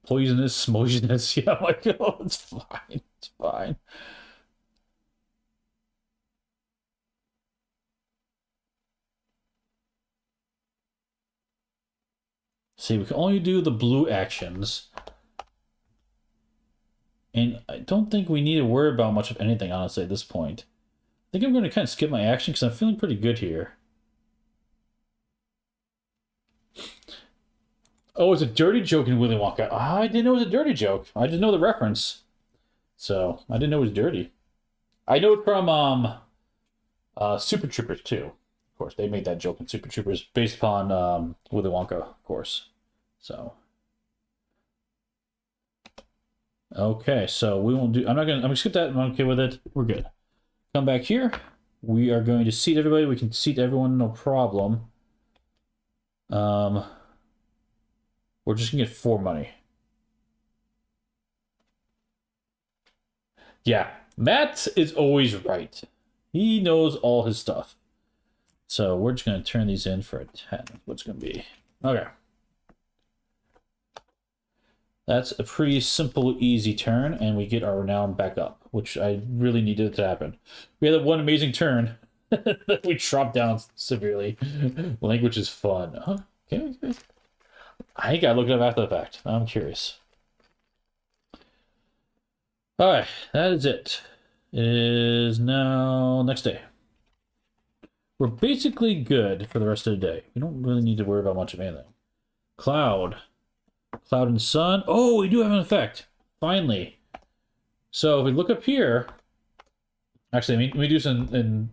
Poisonous, smoisonous. Yeah, my God, it's fine. It's fine. See, we can only do the blue actions. And I don't think we need to worry about much of anything, honestly, at this point. I think I'm going to kind of skip my action because I'm feeling pretty good here. Oh, it's a dirty joke in Willy Wonka. I didn't know it was a dirty joke. I just know the reference. So, I didn't know it was dirty. I know it from Super Troopers, too. Of course, they made that joke in Super Troopers based upon Willy Wonka, of course. So... Okay, so we won't do... I'm gonna skip that. I'm okay with it. We're good. Come back here. We are going to seat everybody. We can seat everyone, no problem. We're just gonna get 4 money. Yeah, Matt is always right. He knows all his stuff. So we're just gonna turn these in for a 10. What's gonna be? Okay. That's a pretty simple, easy turn, and we get our renown back up, which I really needed to happen. We had that one amazing turn that we dropped down severely. Language is fun. Huh? Okay. I gotta look it up after the fact. I'm curious. Alright, that is it. It is now next day. We're basically good for the rest of the day. We don't really need to worry about much of anything. Cloud and sun. Oh, we do have an effect. Finally. So if we look up here, actually, let me do some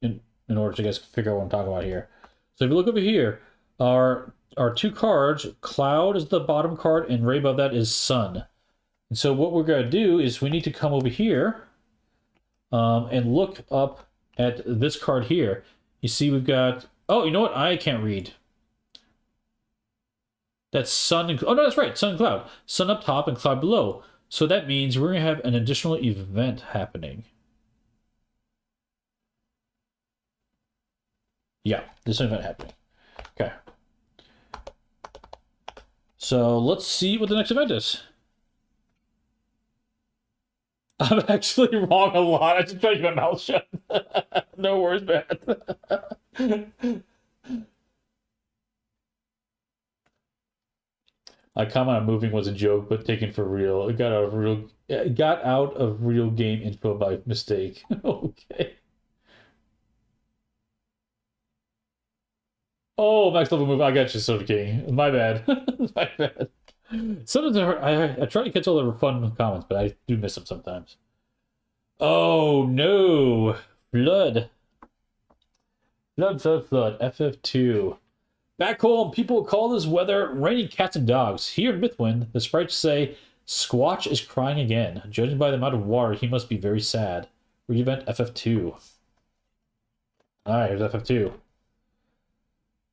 in order to guys figure out what I'm talking about here. So if you look over here, our 2 cards, cloud is the bottom card, and right above that is sun. And so what we're gonna do is we need to come over here and look up at this card here. You see we've got, oh, you know what? I can't read. That's sun and... Oh, no, that's right. Sun and cloud. Sun up top and cloud below. So that means we're going to have an additional event happening. Yeah, there's an event happening. Okay. So let's see what the next event is. I'm actually wrong a lot. I just tried to keep my mouth shut. No worries, man. I comment on moving was a joke, but taken for real. It got out of real game info by mistake. Okay. Oh, max level move. I got you, Soda King. My bad. My bad. Sometimes I try to catch all the fun comments, but I do miss them sometimes. Oh no! Flood. Flood. FF2. Back home, people call this weather raining cats and dogs. Here in Mythwind, the sprites say Squatch is crying again. Judging by the amount of water, he must be very sad. Re-event FF2. Alright, here's FF2.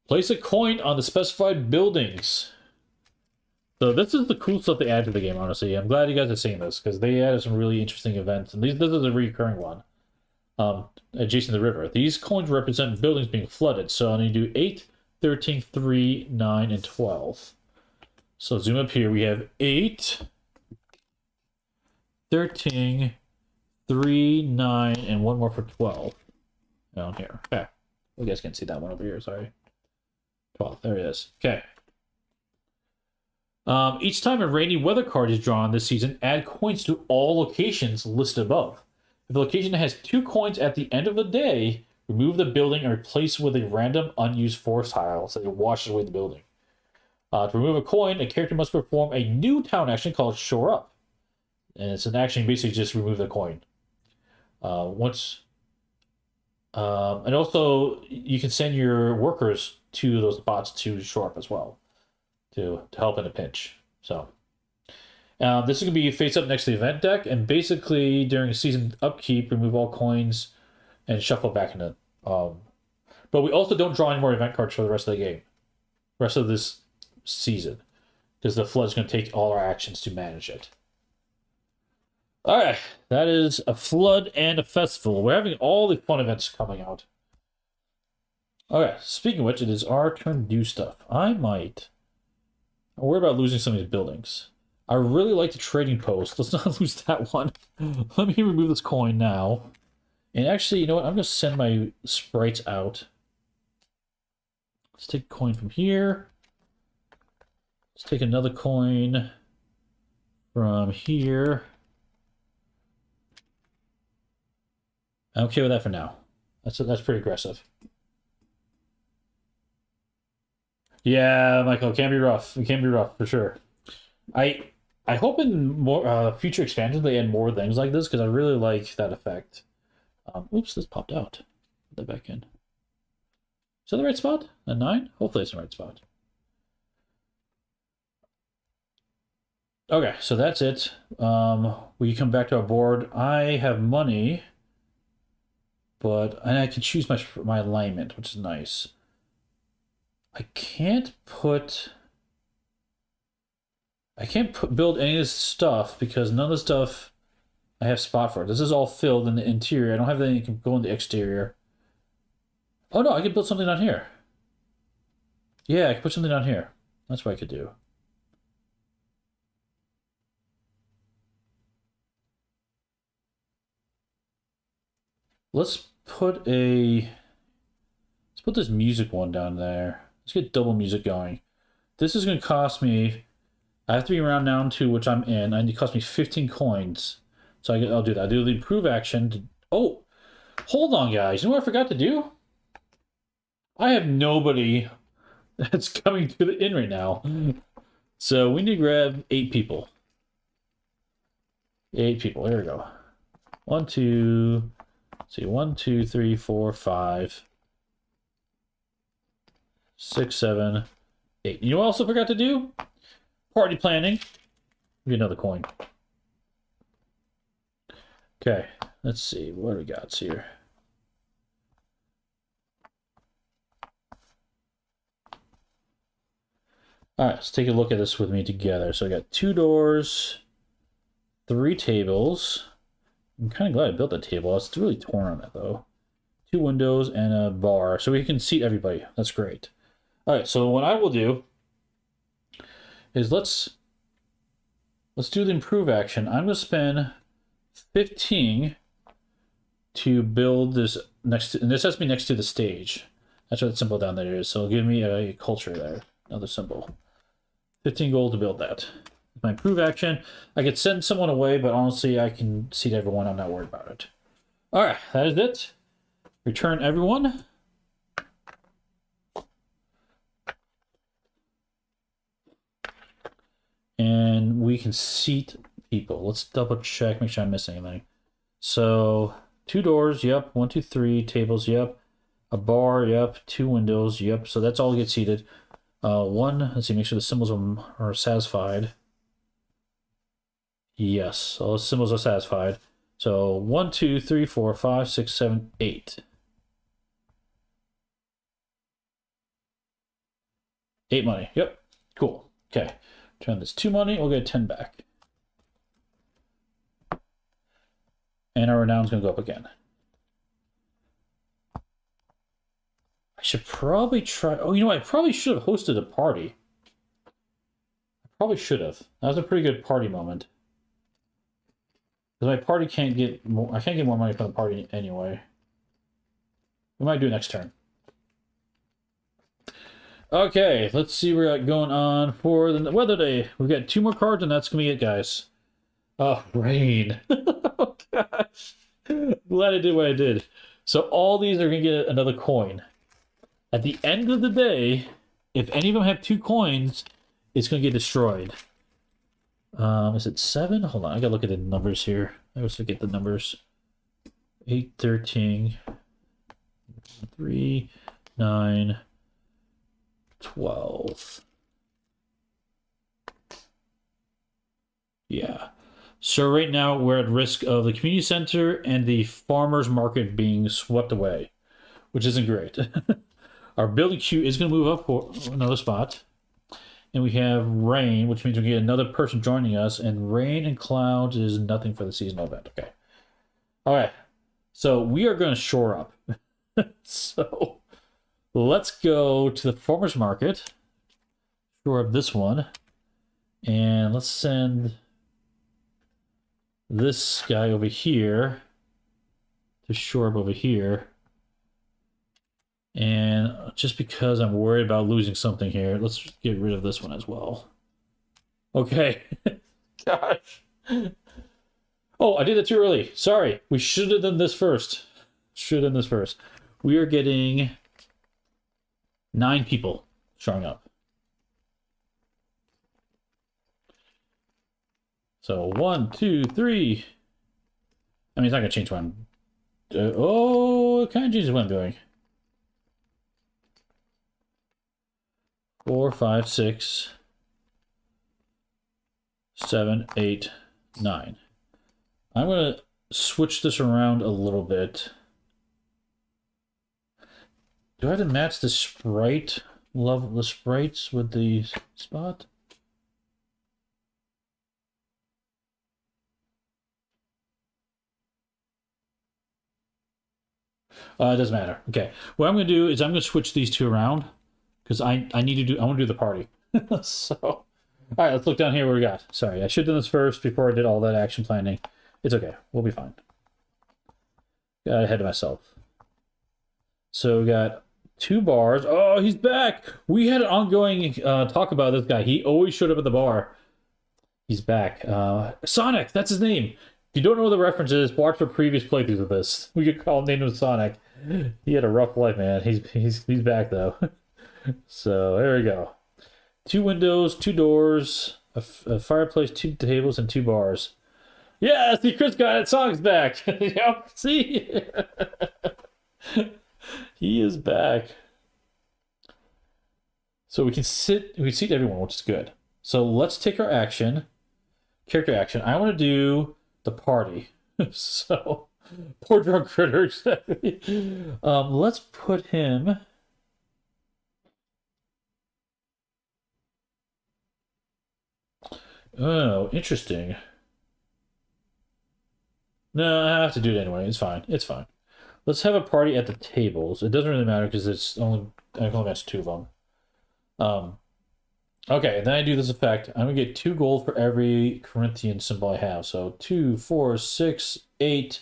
Place a coin on the specified buildings. So this is the cool stuff they added to the game, honestly. I'm glad you guys are seeing this, because they added some really interesting events. And this is a recurring one. Adjacent to the river. These coins represent buildings being flooded. So I need to do 8, 13, 3, 9, and 12. So zoom up here. We have 8, 13, 3, 9, and one more for 12. Down here. Okay. You guys can't see that one over here, sorry. 12. There it is. Okay. Each time a rainy weather card is drawn this season, add coins to all locations listed above. If the location has 2 coins at the end of the day, remove the building and replace with a random unused forest tile so it washes away the building. To remove a coin, a character must perform a new town action called Shore Up. And it's an action basically just remove the coin. And also, you can send your workers to those spots to shore up as well, to help in a pinch. So, this is going to be face up next to the event deck, and basically during season upkeep, remove all coins and shuffle back into. But we also don't draw any more event cards for the rest of the game, rest of this season, because the flood's going to take all our actions to manage it. All right, that is a flood and a festival. We're having all the fun events coming out. All right, speaking of which, it is our turn to do stuff. I'm worried about losing some of these buildings. I really like the trading post. Let's not lose that one. Let me remove this coin now. And actually, you know what? I'm going to send my sprites out. Let's take a coin from here. Let's take another coin from here. I'm okay with that for now. That's pretty aggressive. Yeah, Michael, it can be rough. It can be rough for sure. I hope in more future expansions they add more things like this, because I really like that effect. Oops, this popped out. Put that back in. Is that the right spot? A 9? Hopefully it's the right spot. Okay, so that's it. We come back to our board. I have money, and I can choose my alignment, which is nice. I can't build any of this stuff because none of the stuff I have spot for. This is all filled in the interior. I don't have anything that can go in the exterior. Oh no, I can build something down here. Yeah, I can put something down here. That's what I could do. Let's put this music one down there. Let's get double music going. This is going to cost me, I have to be around down to which I'm in. It cost me 15 coins. So I'll do that. I'll do the improve action. Oh, hold on, guys. You know what I forgot to do? I have nobody that's coming to the inn right now. So we need to grab 8 people. 8 people. There we go. 1, 2... see, 1, 2, 3, 4, 5, 6, 7, 8. You know what I also forgot to do? Party planning. Give you another coin. Okay, let's see. What do we got here? Alright, let's take a look at this with me together. So I got 2 doors, 3 tables. I'm kind of glad I built that table. It's really torn on it, though. 2 windows and a bar, so we can seat everybody. That's great. All right, so what I will do is let's do the improve action. I'm going to spend 15 to build this next to, and this has to be next to the stage. That's what the symbol down there is. So give me a culture there. Another symbol. 15 gold to build that. My improve action. I could send someone away, but honestly, I can seat everyone. I'm not worried about it. All right, that is it. Return everyone. And we can seat people. Let's double check, make sure I'm missing anything. So 2 doors, yep. 1, 2, 3 tables, yep. A bar, yep. 2 windows, yep. So that's all get seated. One, let's see, make sure the symbols are satisfied. Yes, all the symbols are satisfied. So 1, 2, 3, 4, 5, 6, 7, 8. 8 money. Yep. Cool. Okay. Turn this 2 money. We'll get 10 back. And our renown's going to go up again. I should probably try... Oh, you know, I probably should have hosted a party. I probably should have. That was a pretty good party moment. Because my party can't get more... I can't get more money from the party anyway. We might do it next turn. Okay, let's see what we got going on for the weather day. We've got 2 more cards, and that's going to be it, guys. Oh, rain. Oh, gosh. Glad I did what I did. So all these are going to get another coin. At the end of the day, if any of them have 2 coins, it's going to get destroyed. Is it 7? Hold on, I got to look at the numbers here. I always forget the numbers. 8, 13, 3, 9... 12. Yeah. So right now we're at risk of the community center and the farmers market being swept away, which isn't great. Our building queue is going to move up for another spot. And we have rain, which means we get another person joining us. And rain and clouds is nothing for the seasonal event. Okay. All right. So we are going to shore up. So... let's go to the farmer's market. Shore up this one. And let's send this guy over here to shore up over here. And just because I'm worried about losing something here, let's get rid of this one as well. Okay. Gosh. Oh, I did it too early. Sorry. We should have done this first. Should have done this first. We are getting 9 people showing up. So 1, 2, 3. I mean, it's not going to change what I'm... oh, it kind of changes what I'm doing. 4, 5, 6, 7, 8, 9. I'm going to switch this around a little bit. Do I have to match the sprite, the sprites with the spot? It doesn't matter. Okay. What I'm going to do is I'm going to switch these 2 around because I want to do the party. So, all right, let's look down here what we got. Sorry, I should have done this first before I did all that action planning. It's okay. We'll be fine. Got ahead of myself. So we got 2 bars. Oh, he's back. We had an ongoing talk about this guy. He always showed up at the bar. He's back. Sonic, that's his name. If you don't know what the reference is, watch our previous playthroughs of this. We could call him name of Sonic. He had a rough life, man. He's back though. So there we go. 2 windows, 2 doors, a fireplace, 2 tables, and 2 bars. Yeah, see, Chris got it. Sonic's back. Yep, see? He is back. So we can seat everyone, which is good. So let's take our action. Character action. I want to do the party. So poor drunk critter. Let's put him. Oh, interesting. No, I have to do it anyway. It's fine. It's fine. Let's have a party at the tables. It doesn't really matter because I can only match 2 of them. Okay, then I do this effect. I'm gonna get 2 gold for every Corinthian symbol I have. So 2, 4, 6, 8,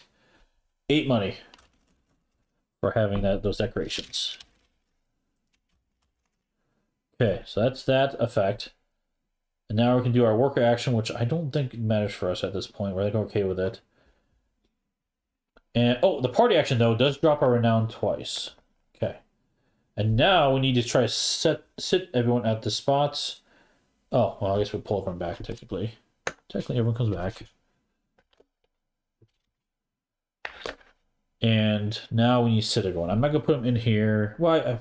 8 money for having those decorations. Okay, so that's that effect. And now we can do our worker action, which I don't think matters for us at this point. We're like okay with it. And oh, the party action though does drop our renown twice. Okay. And now we need to try to sit everyone at the spots. Oh, well, I guess we pull everyone back technically. Technically, everyone comes back. And now we need to sit everyone. I'm not gonna put them in here. Well,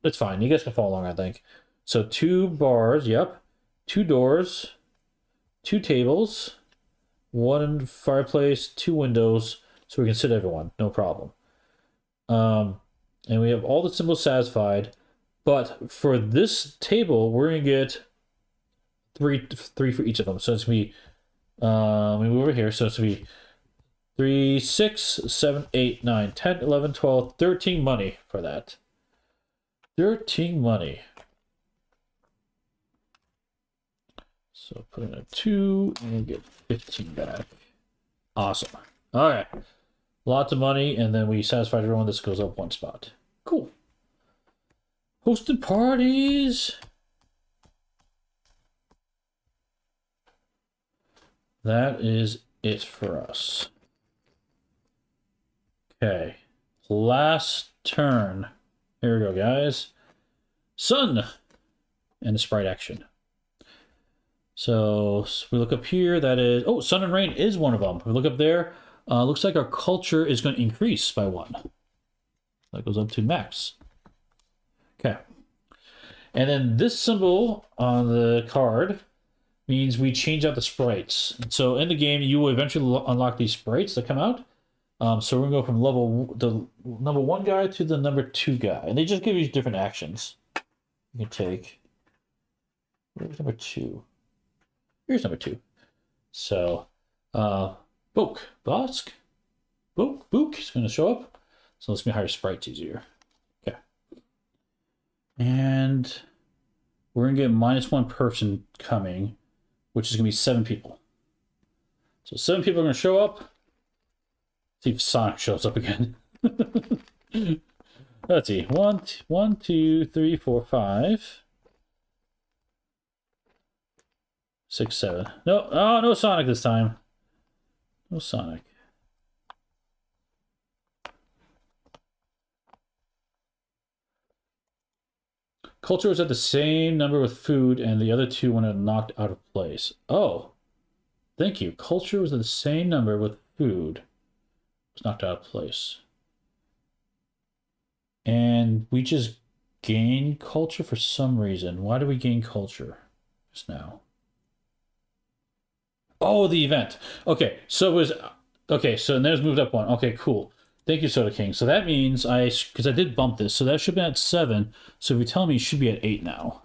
it's fine. You guys can follow along, I think. So 2 bars. Yep. 2 doors. 2 tables. 1 fireplace. 2 windows. So we can sit everyone. No problem. And we have all the symbols satisfied. But for this table, we're gonna get three for each of them. So it's gonna be we move over here. So it's gonna be 3, 6, 7, 8, 9, 10, 11, 12, 13 money for that. 13 money. So put in a 2 and get 15 back. Awesome. All right. Lots of money, and then we satisfied everyone. This goes up 1 spot. Cool. Hosted parties. That is it for us. Okay. Last turn. Here we go, guys. Sun and the sprite action. So we look up here. That is... Oh, sun and rain is one of them. We look up there. Looks like our culture is going to increase by 1. That goes up to max. Okay. And then this symbol on the card means we change out the sprites. So in the game, you will eventually unlock these sprites that come out. So we're going to go from the number 1 guy to the number 2 guy. And they just give you different actions you can take. Where's number 2? Here's number 2. So, Book. Bosk? Book is going to show up. So let's hire sprites easier. Okay. And we're going to get -1 person coming, which is going to be 7 people. So 7 people are going to show up. See if Sonic shows up again. Let's see. 1, 2, 3, 4, 5, 6, 7. No, oh, no Sonic this time. No Sonic. Culture was at the same number with food, and the other 2 when it knocked out of place. Oh, thank you. Culture was at the same number with food. It's knocked out of place. And we just gain culture for some reason. Why do we gain culture just now? Oh, the event. Okay, so it was... Okay, so and there's moved up 1. Okay, cool. Thank you, Soda King. So that means because I did bump this, so that should have been at 7. So if you tell me it should be at 8 now.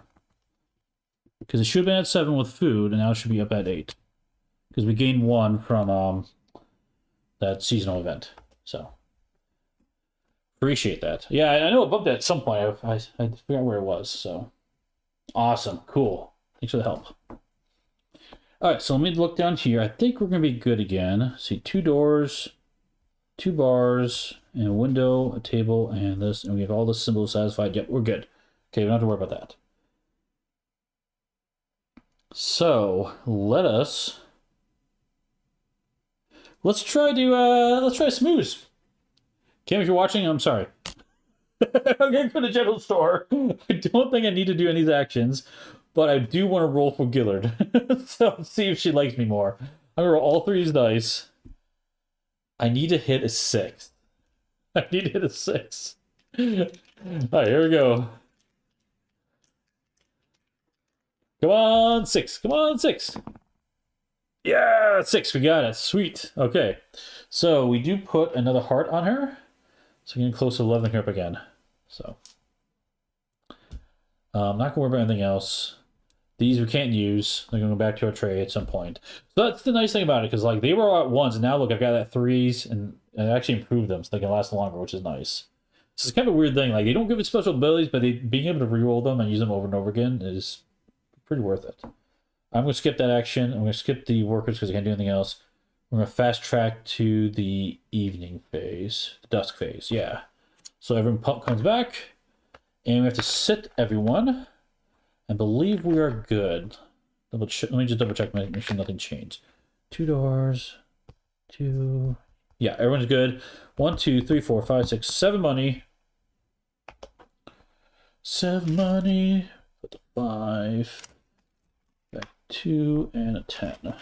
Because it should have been at 7 with food, and now it should be up at 8. Because we gained 1 from that seasonal event. So appreciate that. Yeah, I know I bumped that at some point. I forgot where it was. So awesome, cool. Thanks for the help. All right, so let me look down here. I think we're gonna be good again. See, 2 doors, 2 bars, and a window, a table, and this, and we have all the symbols satisfied. Yep, we're good. Okay, we don't have to worry about that. So let's try smooth. Cam, if you're watching, I'm sorry. I'm gonna go to the general store. I don't think I need to do any of these actions, but I do want to roll for Gillard. So let's see if she likes me more. I'm gonna roll all 3 of these dice. I need to hit a 6. I need to hit a 6. All right, here we go. Come on, 6. Come on, 6. Yeah, 6. We got it. Sweet. Okay. So we do put another heart on her. So we're getting close to leveling her up again. So I'm not going to worry about anything else. These we can't use. They're going to go back to our tray at some point. So that's the nice thing about it, because like they were all at 1s, and now look, I've got at 3s, and I actually improved them so they can last longer, which is nice. So it's kind of a weird thing. Like they don't give it special abilities, but being able to reroll them and use them over and over again is pretty worth it. I'm going to skip that action. I'm going to skip the workers because I can't do anything else. We're going to fast track to the evening phase, the dusk phase, yeah. So everyone comes back, and we have to sit everyone. I believe we are good. Let me just double check, make sure nothing changed. 2 doors, 2. Yeah, everyone's good. 1, 2, 3, 4, 5, 6, 7 money. 7 money. Put the 5. Back 2 and a 10.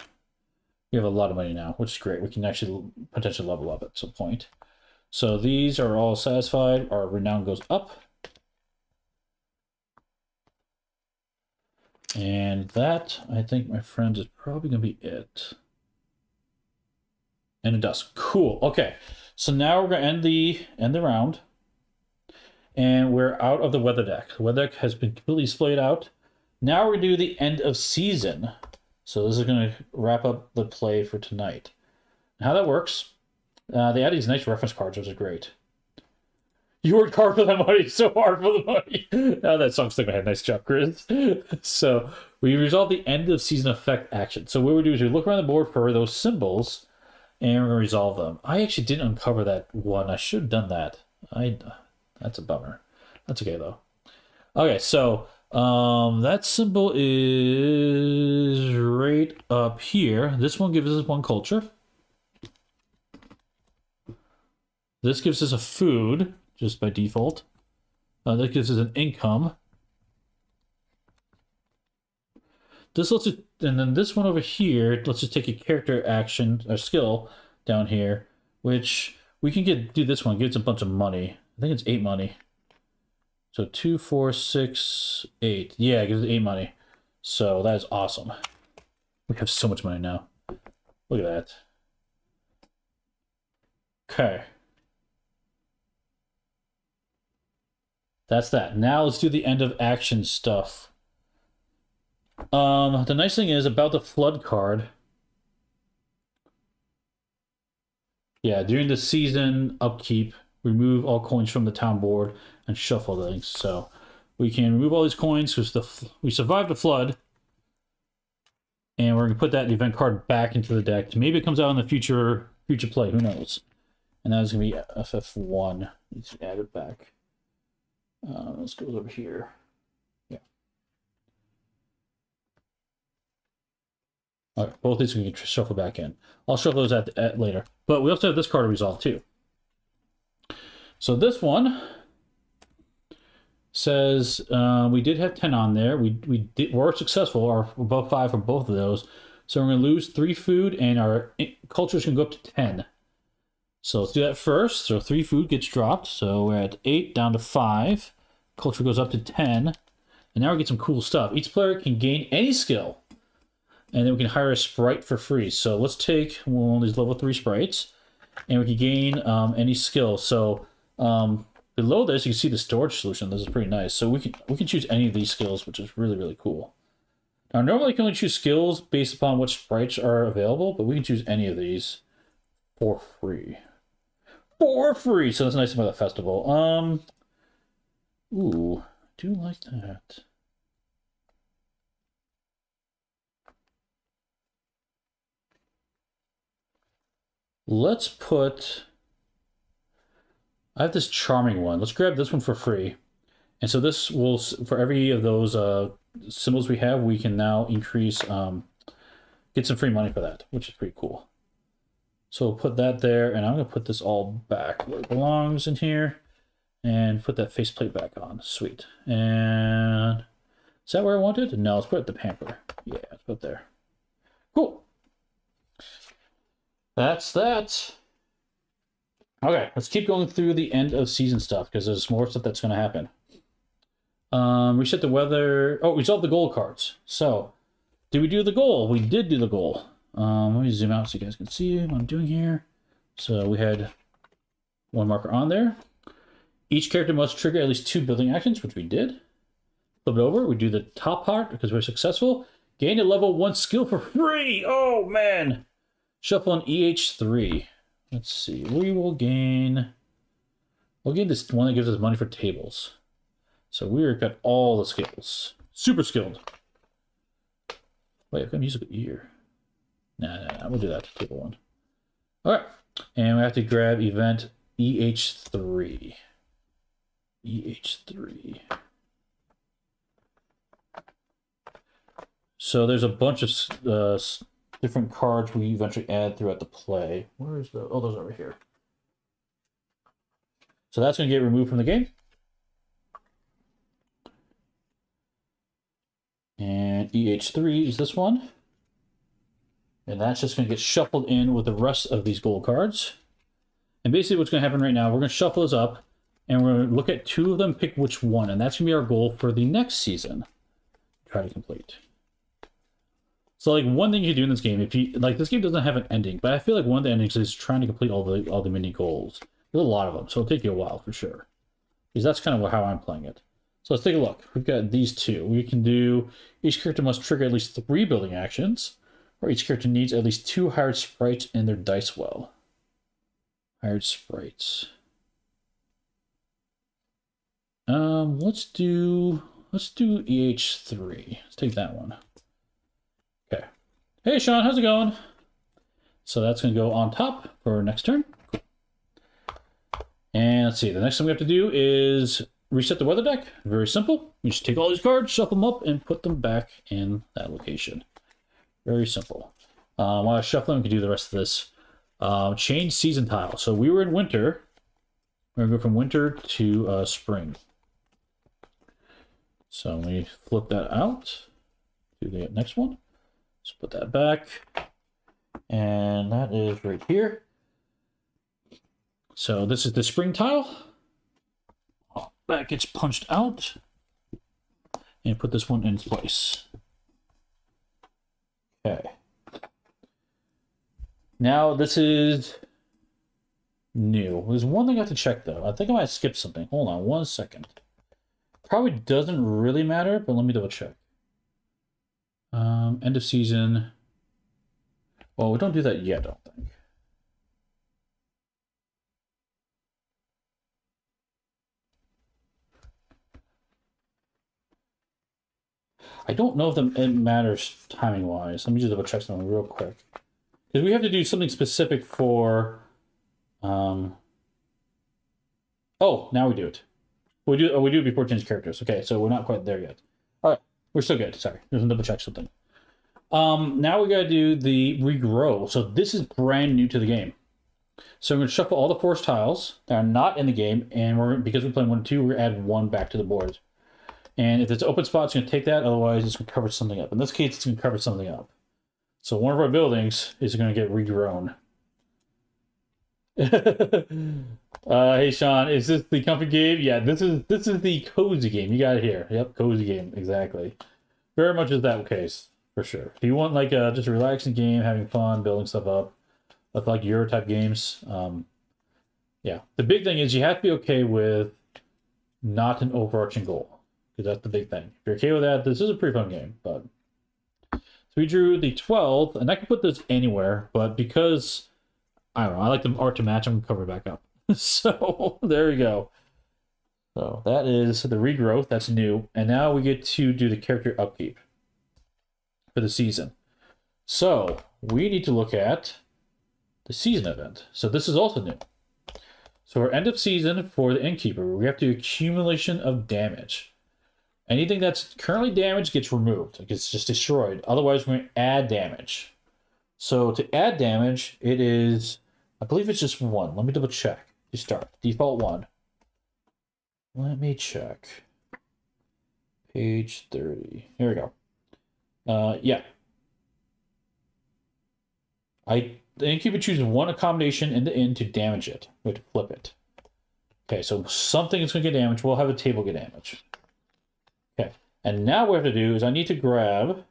We have a lot of money now, which is great. We can actually potentially level up at some point. So these are all satisfied. Our renown goes up. And that, I think, my friends, is probably going to be it. And it does. Cool. Okay. So now we're going to end the round. And we're out of the weather deck. The weather deck has been completely splayed out. Now we're going to do the end of season. So this is going to wrap up the play for tonight. And how that works, they add these nice reference cards, which is great. You worked hard for the money, so hard for the money. Now that song stuck in my head. Nice job, Chris. So we resolve the end of season effect action. So what we do is we look around the board for those symbols, and we're going to resolve them. I actually didn't uncover that one. I should have done that. That's a bummer. That's okay, though. Okay, so that symbol is right up here. This one gives us 1 culture. This gives us a food, just by default. That gives us an income. This lets it, and then this one over here lets us take a character action or skill down here, which we can do this one. Gives a bunch of money. I think it's 8 money. So 2, 4, 6, 8. Yeah, it gives us 8 money. So that is awesome. We have so much money now. Look at that. Okay. That's that. Now let's do the end of action stuff. The nice thing is about the flood card. Yeah, during the season upkeep, remove all coins from the town board and shuffle things. So we can remove all these coins because we survived the flood. And we're going to put that event card back into the deck. Maybe it comes out in the future play. Who knows? And that is going to be FF1. Let's add it back. Let's go over here. Yeah. All right, both these we can shuffle back in. I'll shuffle those at later. But we also have this card to resolve too. So this one says we did have 10 on there. We were successful, or above 5 for both of those. So we're going to lose 3 food, and our cultures can go up to 10. So let's do that first. So 3 food gets dropped. So we're at 8 down to 5. Culture goes up to 10. And now we get some cool stuff. Each player can gain any skill. And then we can hire a sprite for free. So let's take one of these level 3 sprites. And we can gain any skill. So below this, you can see the storage solution. This is pretty nice. So we can choose any of these skills, which is really, really cool. Now, normally you can only choose skills based upon what sprites are available. But we can choose any of these for free. For free! So that's nice about the festival. Ooh, I do like that. Let's put... I have this charming one. Let's grab this one for free. And so this will, for every of those symbols we have, we can now increase, get some free money for that, which is pretty cool. So we'll put that there, and I'm going to put this all back where it belongs in here, and put that faceplate back on. Sweet. And is that where I wanted? No, let's put it the pamper. Yeah, let's put it there. Cool. That's that. Okay, let's keep going through the end of season stuff, because there's more stuff that's going to happen. Reset the weather. Oh, resolve the goal cards. So, did we do the goal? We did do the goal. Let me zoom out so you guys can see what I'm doing here. So we had 1 marker on there. Each character must trigger at least 2 building actions, which we did. Flip it over. We do the top part because we're successful. Gain a level 1 skill for free. Oh, man. Shuffle an EH3. Let's see. We'll gain this one that gives us money for tables. So we've got all the skills. Super skilled. Wait, I've got musical ear. Nah, we'll do that to table 1. All right, and we have to grab event EH3. EH3. So there's a bunch of different cards we eventually add throughout the play. Where is the? Oh, those are over here. So that's going to get removed from the game. And EH3 is this one. And that's just going to get shuffled in with the rest of these gold cards. And basically what's going to happen right now, we're going to shuffle this up, and we're going to look at 2 of them, pick which one, and that's going to be our goal for the next season. Try to complete. So, like, one thing you do in this game, if you like, this game doesn't have an ending, but I feel like one of the endings is trying to complete all the mini goals. There's a lot of them, so it'll take you a while for sure. Because that's kind of how I'm playing it. So let's take a look. We've got these 2. We can do, each character must trigger at least 3 building actions, or each character needs at least 2 hired sprites in their dice well. Hired sprites. Let's do EH3. Let's take that one. Okay. Hey Sean, how's it going? So that's gonna go on top for next turn. And let's see, the next thing we have to do is reset the weather deck. Very simple. You just take all these cards, shuffle them up, and put them back in that location. Very simple. While I shuffle them, we can do the rest of this. Change season tile. So we were in winter. We're gonna go from winter to spring. So we flip that out. Do the next one. Let's put that back. And that is right here. So this is the spring tile. That gets punched out. And put this one in place. Okay. Now this is new. There's one thing I have to check though. I think I might skip something. Hold on 1 second. Probably doesn't really matter, but let me double check. End of season. Well, we don't do that yet, I don't think. I don't know if it matters timing-wise. Let me just double check something real quick. Because we have to do something specific for... Oh, now we do it. We do it before change characters. Okay, so we're not quite there yet. All right, we're still good. Sorry, there's a double check something. Now we got to do the regrow. So this is brand new to the game. So I'm going to shuffle all the forest tiles that are not in the game, and because we're playing 1 and 2, we're going to add 1 back to the board. And if it's an open spot, it's going to take that. Otherwise, it's going to cover something up. In this case, it's going to cover something up. So one of our buildings is going to get regrown. Hey Sean, is this the comfy game? Yeah, this is the cozy game. You got it here. Yep, cozy game, exactly. Very much is that case for sure. If you want like just a relaxing game, having fun, building stuff up, like Euro type games, yeah. The big thing is you have to be okay with not an overarching goal, because that's the big thing. If you're okay with that, this is a pretty fun game. But so we drew the 12, and I can put this anywhere, but because I don't know, I like the art to match, I'm gonna cover it back up. So there we go. So that is the regrowth, that's new. And now we get to do the character upkeep for the season. So we need to look at the season event. So this is also new. So our end of season for the innkeeper, we have to do accumulation of damage. Anything that's currently damaged gets removed. It gets just destroyed. Otherwise, we're going to add damage. So to add damage, it is, I believe it's just 1. Let me double check. You start. Default 1. Let me check. Page 30. Here we go. Yeah. The innkeeper chooses 1 accommodation in the inn to damage it. We have to flip it. Okay, so something is going to get damaged. We'll have a table get damaged. Okay, and now what I have to do is I need to grab,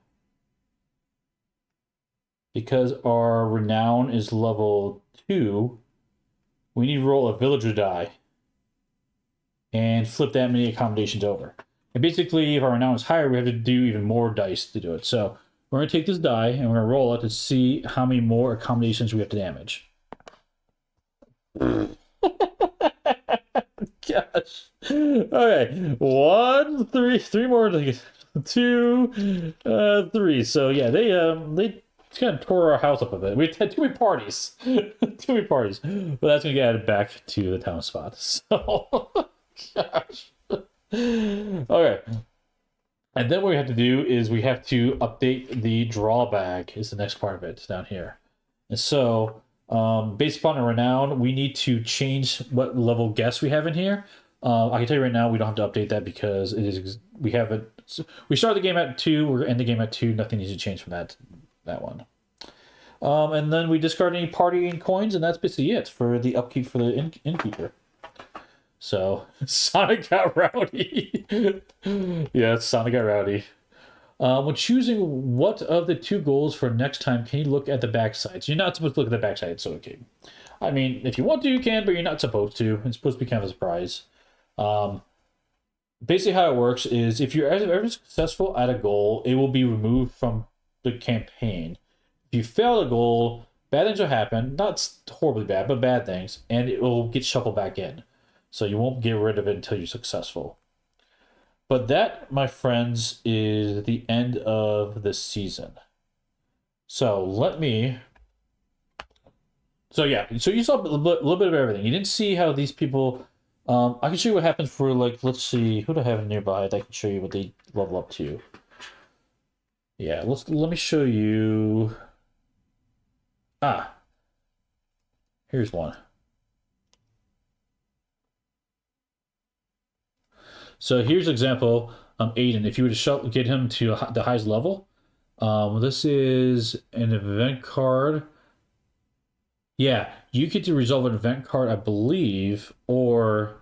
because our renown is level 2, we need to roll a villager die and flip that many accommodations over. And basically, if our renown is higher, we have to do even more dice to do it. So we're going to take this die and we're going to roll it to see how many more accommodations we have to damage. Gosh. Okay. 1, 3 more. 2, 3. So yeah, they kind of tore our house up a bit. We had too many parties, too many parties. But that's gonna get added back to the town spot. So, gosh. Okay. And then what we have to do is we have to update the drawback is the next part of it down here. And so, based upon a renown, we need to change what level guest we have in here. I can tell you right now, we don't have to update that because it is we have it. We start the game at 2. We're end the game at 2. Nothing needs to change from that one. And then we discard any party and coins, and that's basically it for the upkeep for the innkeeper. So Sonic got rowdy. Yeah, Sonic got rowdy. When choosing what of the 2 goals for next time, can you look at the backsides? You're not supposed to look at the backside, so okay. I mean, if you want to, you can, but you're not supposed to. It's supposed to be kind of a surprise. Basically, how it works is if you're ever successful at a goal, it will be removed from the campaign. If you fail a goal, bad things will happen. Not horribly bad, but bad things, and it will get shuffled back in. So you won't get rid of it until you're successful. But that, my friends, is the end of the season. So let me... So yeah, so you saw a little bit of everything. You didn't see how these people... I can show you what happens for, like, let's see, who do I have nearby that I can show you what they level up to. Yeah, let me show you... Here's one. So here's an example, Aiden. If you were to get him to the highest level, this is an event card. Yeah, you get to resolve an event card, I believe, or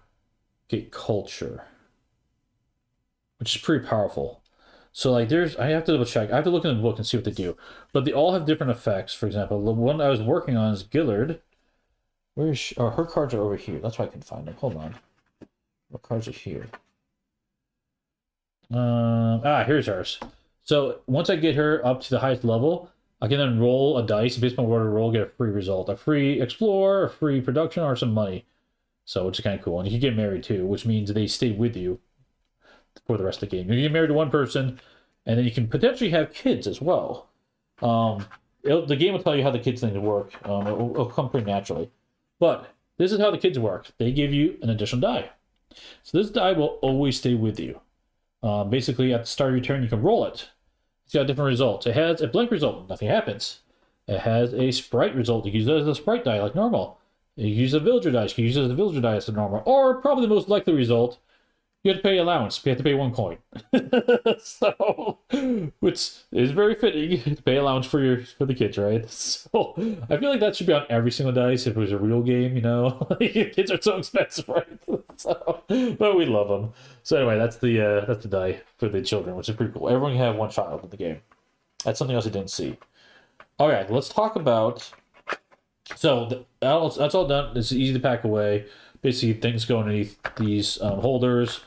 get culture, which is pretty powerful. So like, I have to double check. I have to look in the book and see what they do. But they all have different effects. For example, the one I was working on is Gillard. Where is she? Oh, her cards are over here. That's why I can find them. Hold on. What cards are here? Here's hers. So once I get her up to the highest level, I can then roll a dice. Based on what I roll, get a free result. A free explore, a free production, or some money. So which is kind of cool. And you can get married too, which means they stay with you for the rest of the game. You can get married to one person, and then you can potentially have kids as well. The game will tell you how the kids things work. It'll come pretty naturally. But this is how the kids work. They give you an additional die. So this die will always stay with you. Basically, at the start of your turn, you can roll it. It's got different results. It has a blank result. Nothing happens. It has a sprite result. You can use it as a sprite die, like normal. You use a villager die. You can use it as a villager die as a normal. Or probably the most likely result, you have to pay allowance. You have to pay 1 coin. So, which is very fitting to pay allowance for the kids, right? So, I feel like that should be on every single dice if it was a real game, you know? Kids are so expensive, right? So, but we love them. So anyway, that's the die for the children, which is pretty cool. Everyone can have 1 child in the game. That's something else I didn't see. All right, let's talk about. So that's all done. It's easy to pack away. Basically, things go underneath these holders,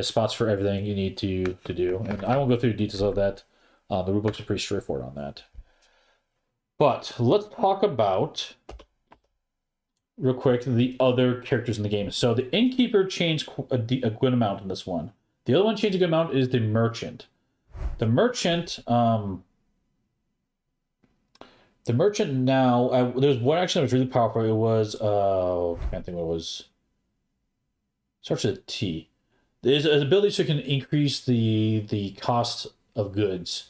spots for everything you need to do. And I won't go through the details of that. The rulebooks are pretty straightforward on that. But let's talk about, real quick, the other characters in the game. So the innkeeper changed a good amount in this one. The other one changed a good amount is the merchant. The merchant now, there's one action that was really powerful. It was, I can't think what it was. Starts with a T. There's an ability so it can increase the cost of goods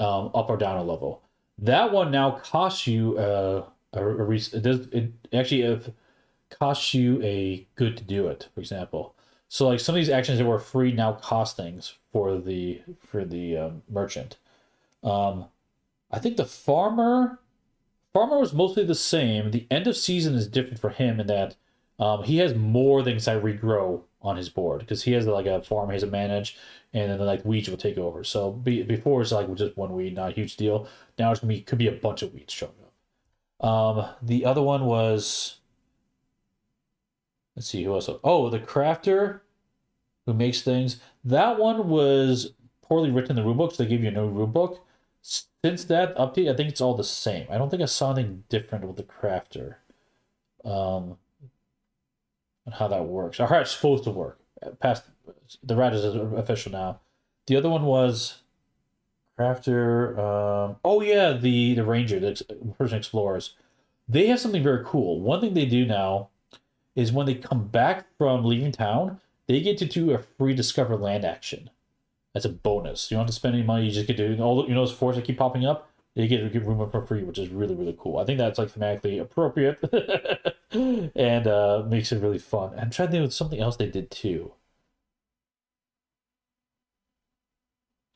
up or down a level. That one now costs you it actually costs you a good to do it, for example. So like some of these actions that were free now cost things for the merchant. I think the farmer was mostly the same. The end of season is different for him in that he has more things that regrow on his board because he has like a farm he has to manage, and then like weeds will take over. So before it's like just 1 weed, not a huge deal. Now it's could be a bunch of weeds showing up. The other one was, let's see who else. Oh, the crafter who makes things. That one was poorly written in the rulebook, so they gave you a new rulebook. Since that update, I think it's all the same. I don't think I saw anything different with the crafter. And how that works. Or how it's supposed to work. Past the rat is official now. The other one was Crafter. Oh yeah, the Ranger, the person explorers. They have something very cool. One thing they do now is when they come back from leaving town, they get to do a free discover land action. That's a bonus. You don't have to spend any money. You just get to do all those forts that keep popping up. They get to give room up for free, which is really, really cool. I think that's like thematically appropriate and makes it really fun. I'm trying to think of something else they did too.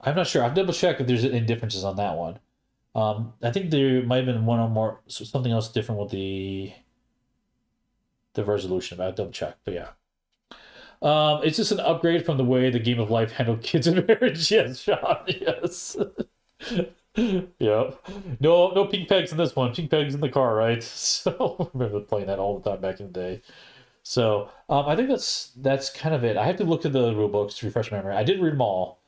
I'm not sure. I've double checked if there's any differences on that one. I think there might have been one or more something else different with the resolution. I'll double check, but yeah. It's just an upgrade from the way the Game of Life handled kids in marriage. Yes, Sean. Yes. Yep. No pink pegs in this one. Pink pegs in the car, right? So I remember playing that all the time back in the day. So I think that's kind of it. I have to look at the rule books to refresh my memory. I did read them all.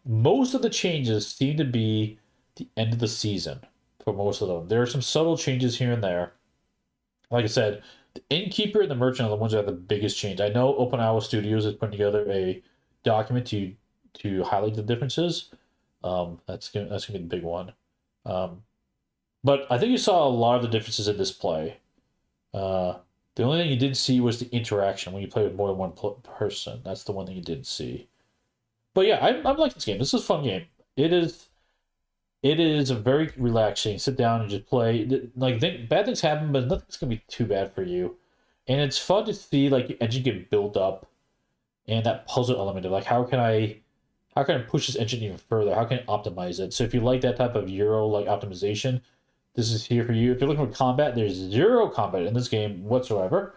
Most of the changes seem to be the end of the season for most of them. There are some subtle changes here and there. Like I said, the innkeeper and the merchant are the ones that have the biggest change. I know Open Owl Studios is putting together a document to highlight the differences. That's gonna be the big one. But I think you saw a lot of the differences in this play. The only thing you didn't see was the interaction when you play with more than one person. That's the one thing you didn't see. But yeah, I'm liking this game. This is a fun game. It is a very relaxing. Sit down and just play. Like bad things happen, but nothing's gonna be too bad for you. And it's fun to see like your engine get built up, and that puzzle element of like how can I push this engine even further? How can I optimize it? So if you like that type of Euro like optimization, this is here for you. If you're looking for combat, there's zero combat in this game whatsoever.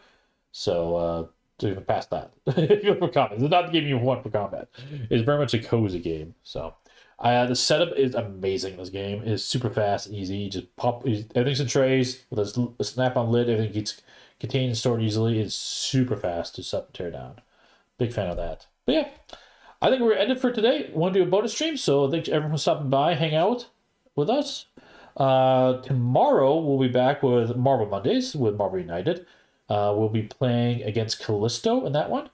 So to even past that, if you're looking for combat, it's not the game you want for combat. It's very much a cozy game. So. The setup is amazing in this game. It's super fast, easy. You just pop everything's in trays with a snap-on lid. Everything gets contained and stored easily. It's super fast to set and tear down. Big fan of that. But yeah, I think we're ended for today. We want to do a bonus stream, so thanks everyone for stopping by, hang out with us. Tomorrow we'll be back with Marvel Mondays with Marvel United. We'll be playing against Callisto in that one.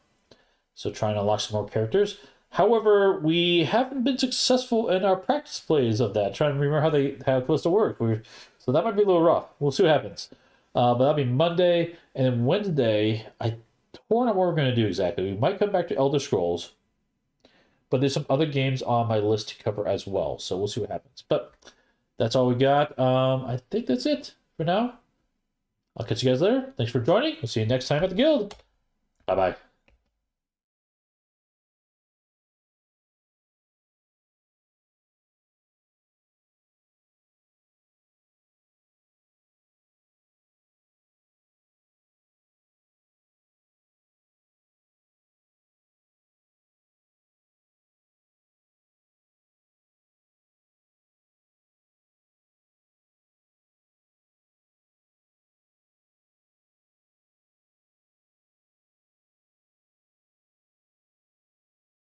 So trying to unlock some more characters. However, we haven't been successful in our practice plays of that, trying to remember how Callisto works. So that might be a little rough. We'll see what happens. But that'll be Monday. And then Wednesday, I'm torn on what we're going to do exactly. We might come back to Elder Scrolls. But there's some other games on my list to cover as well. So we'll see what happens. But that's all we got. I think that's it for now. I'll catch you guys later. Thanks for joining. We'll see you next time at the Guild. Bye-bye.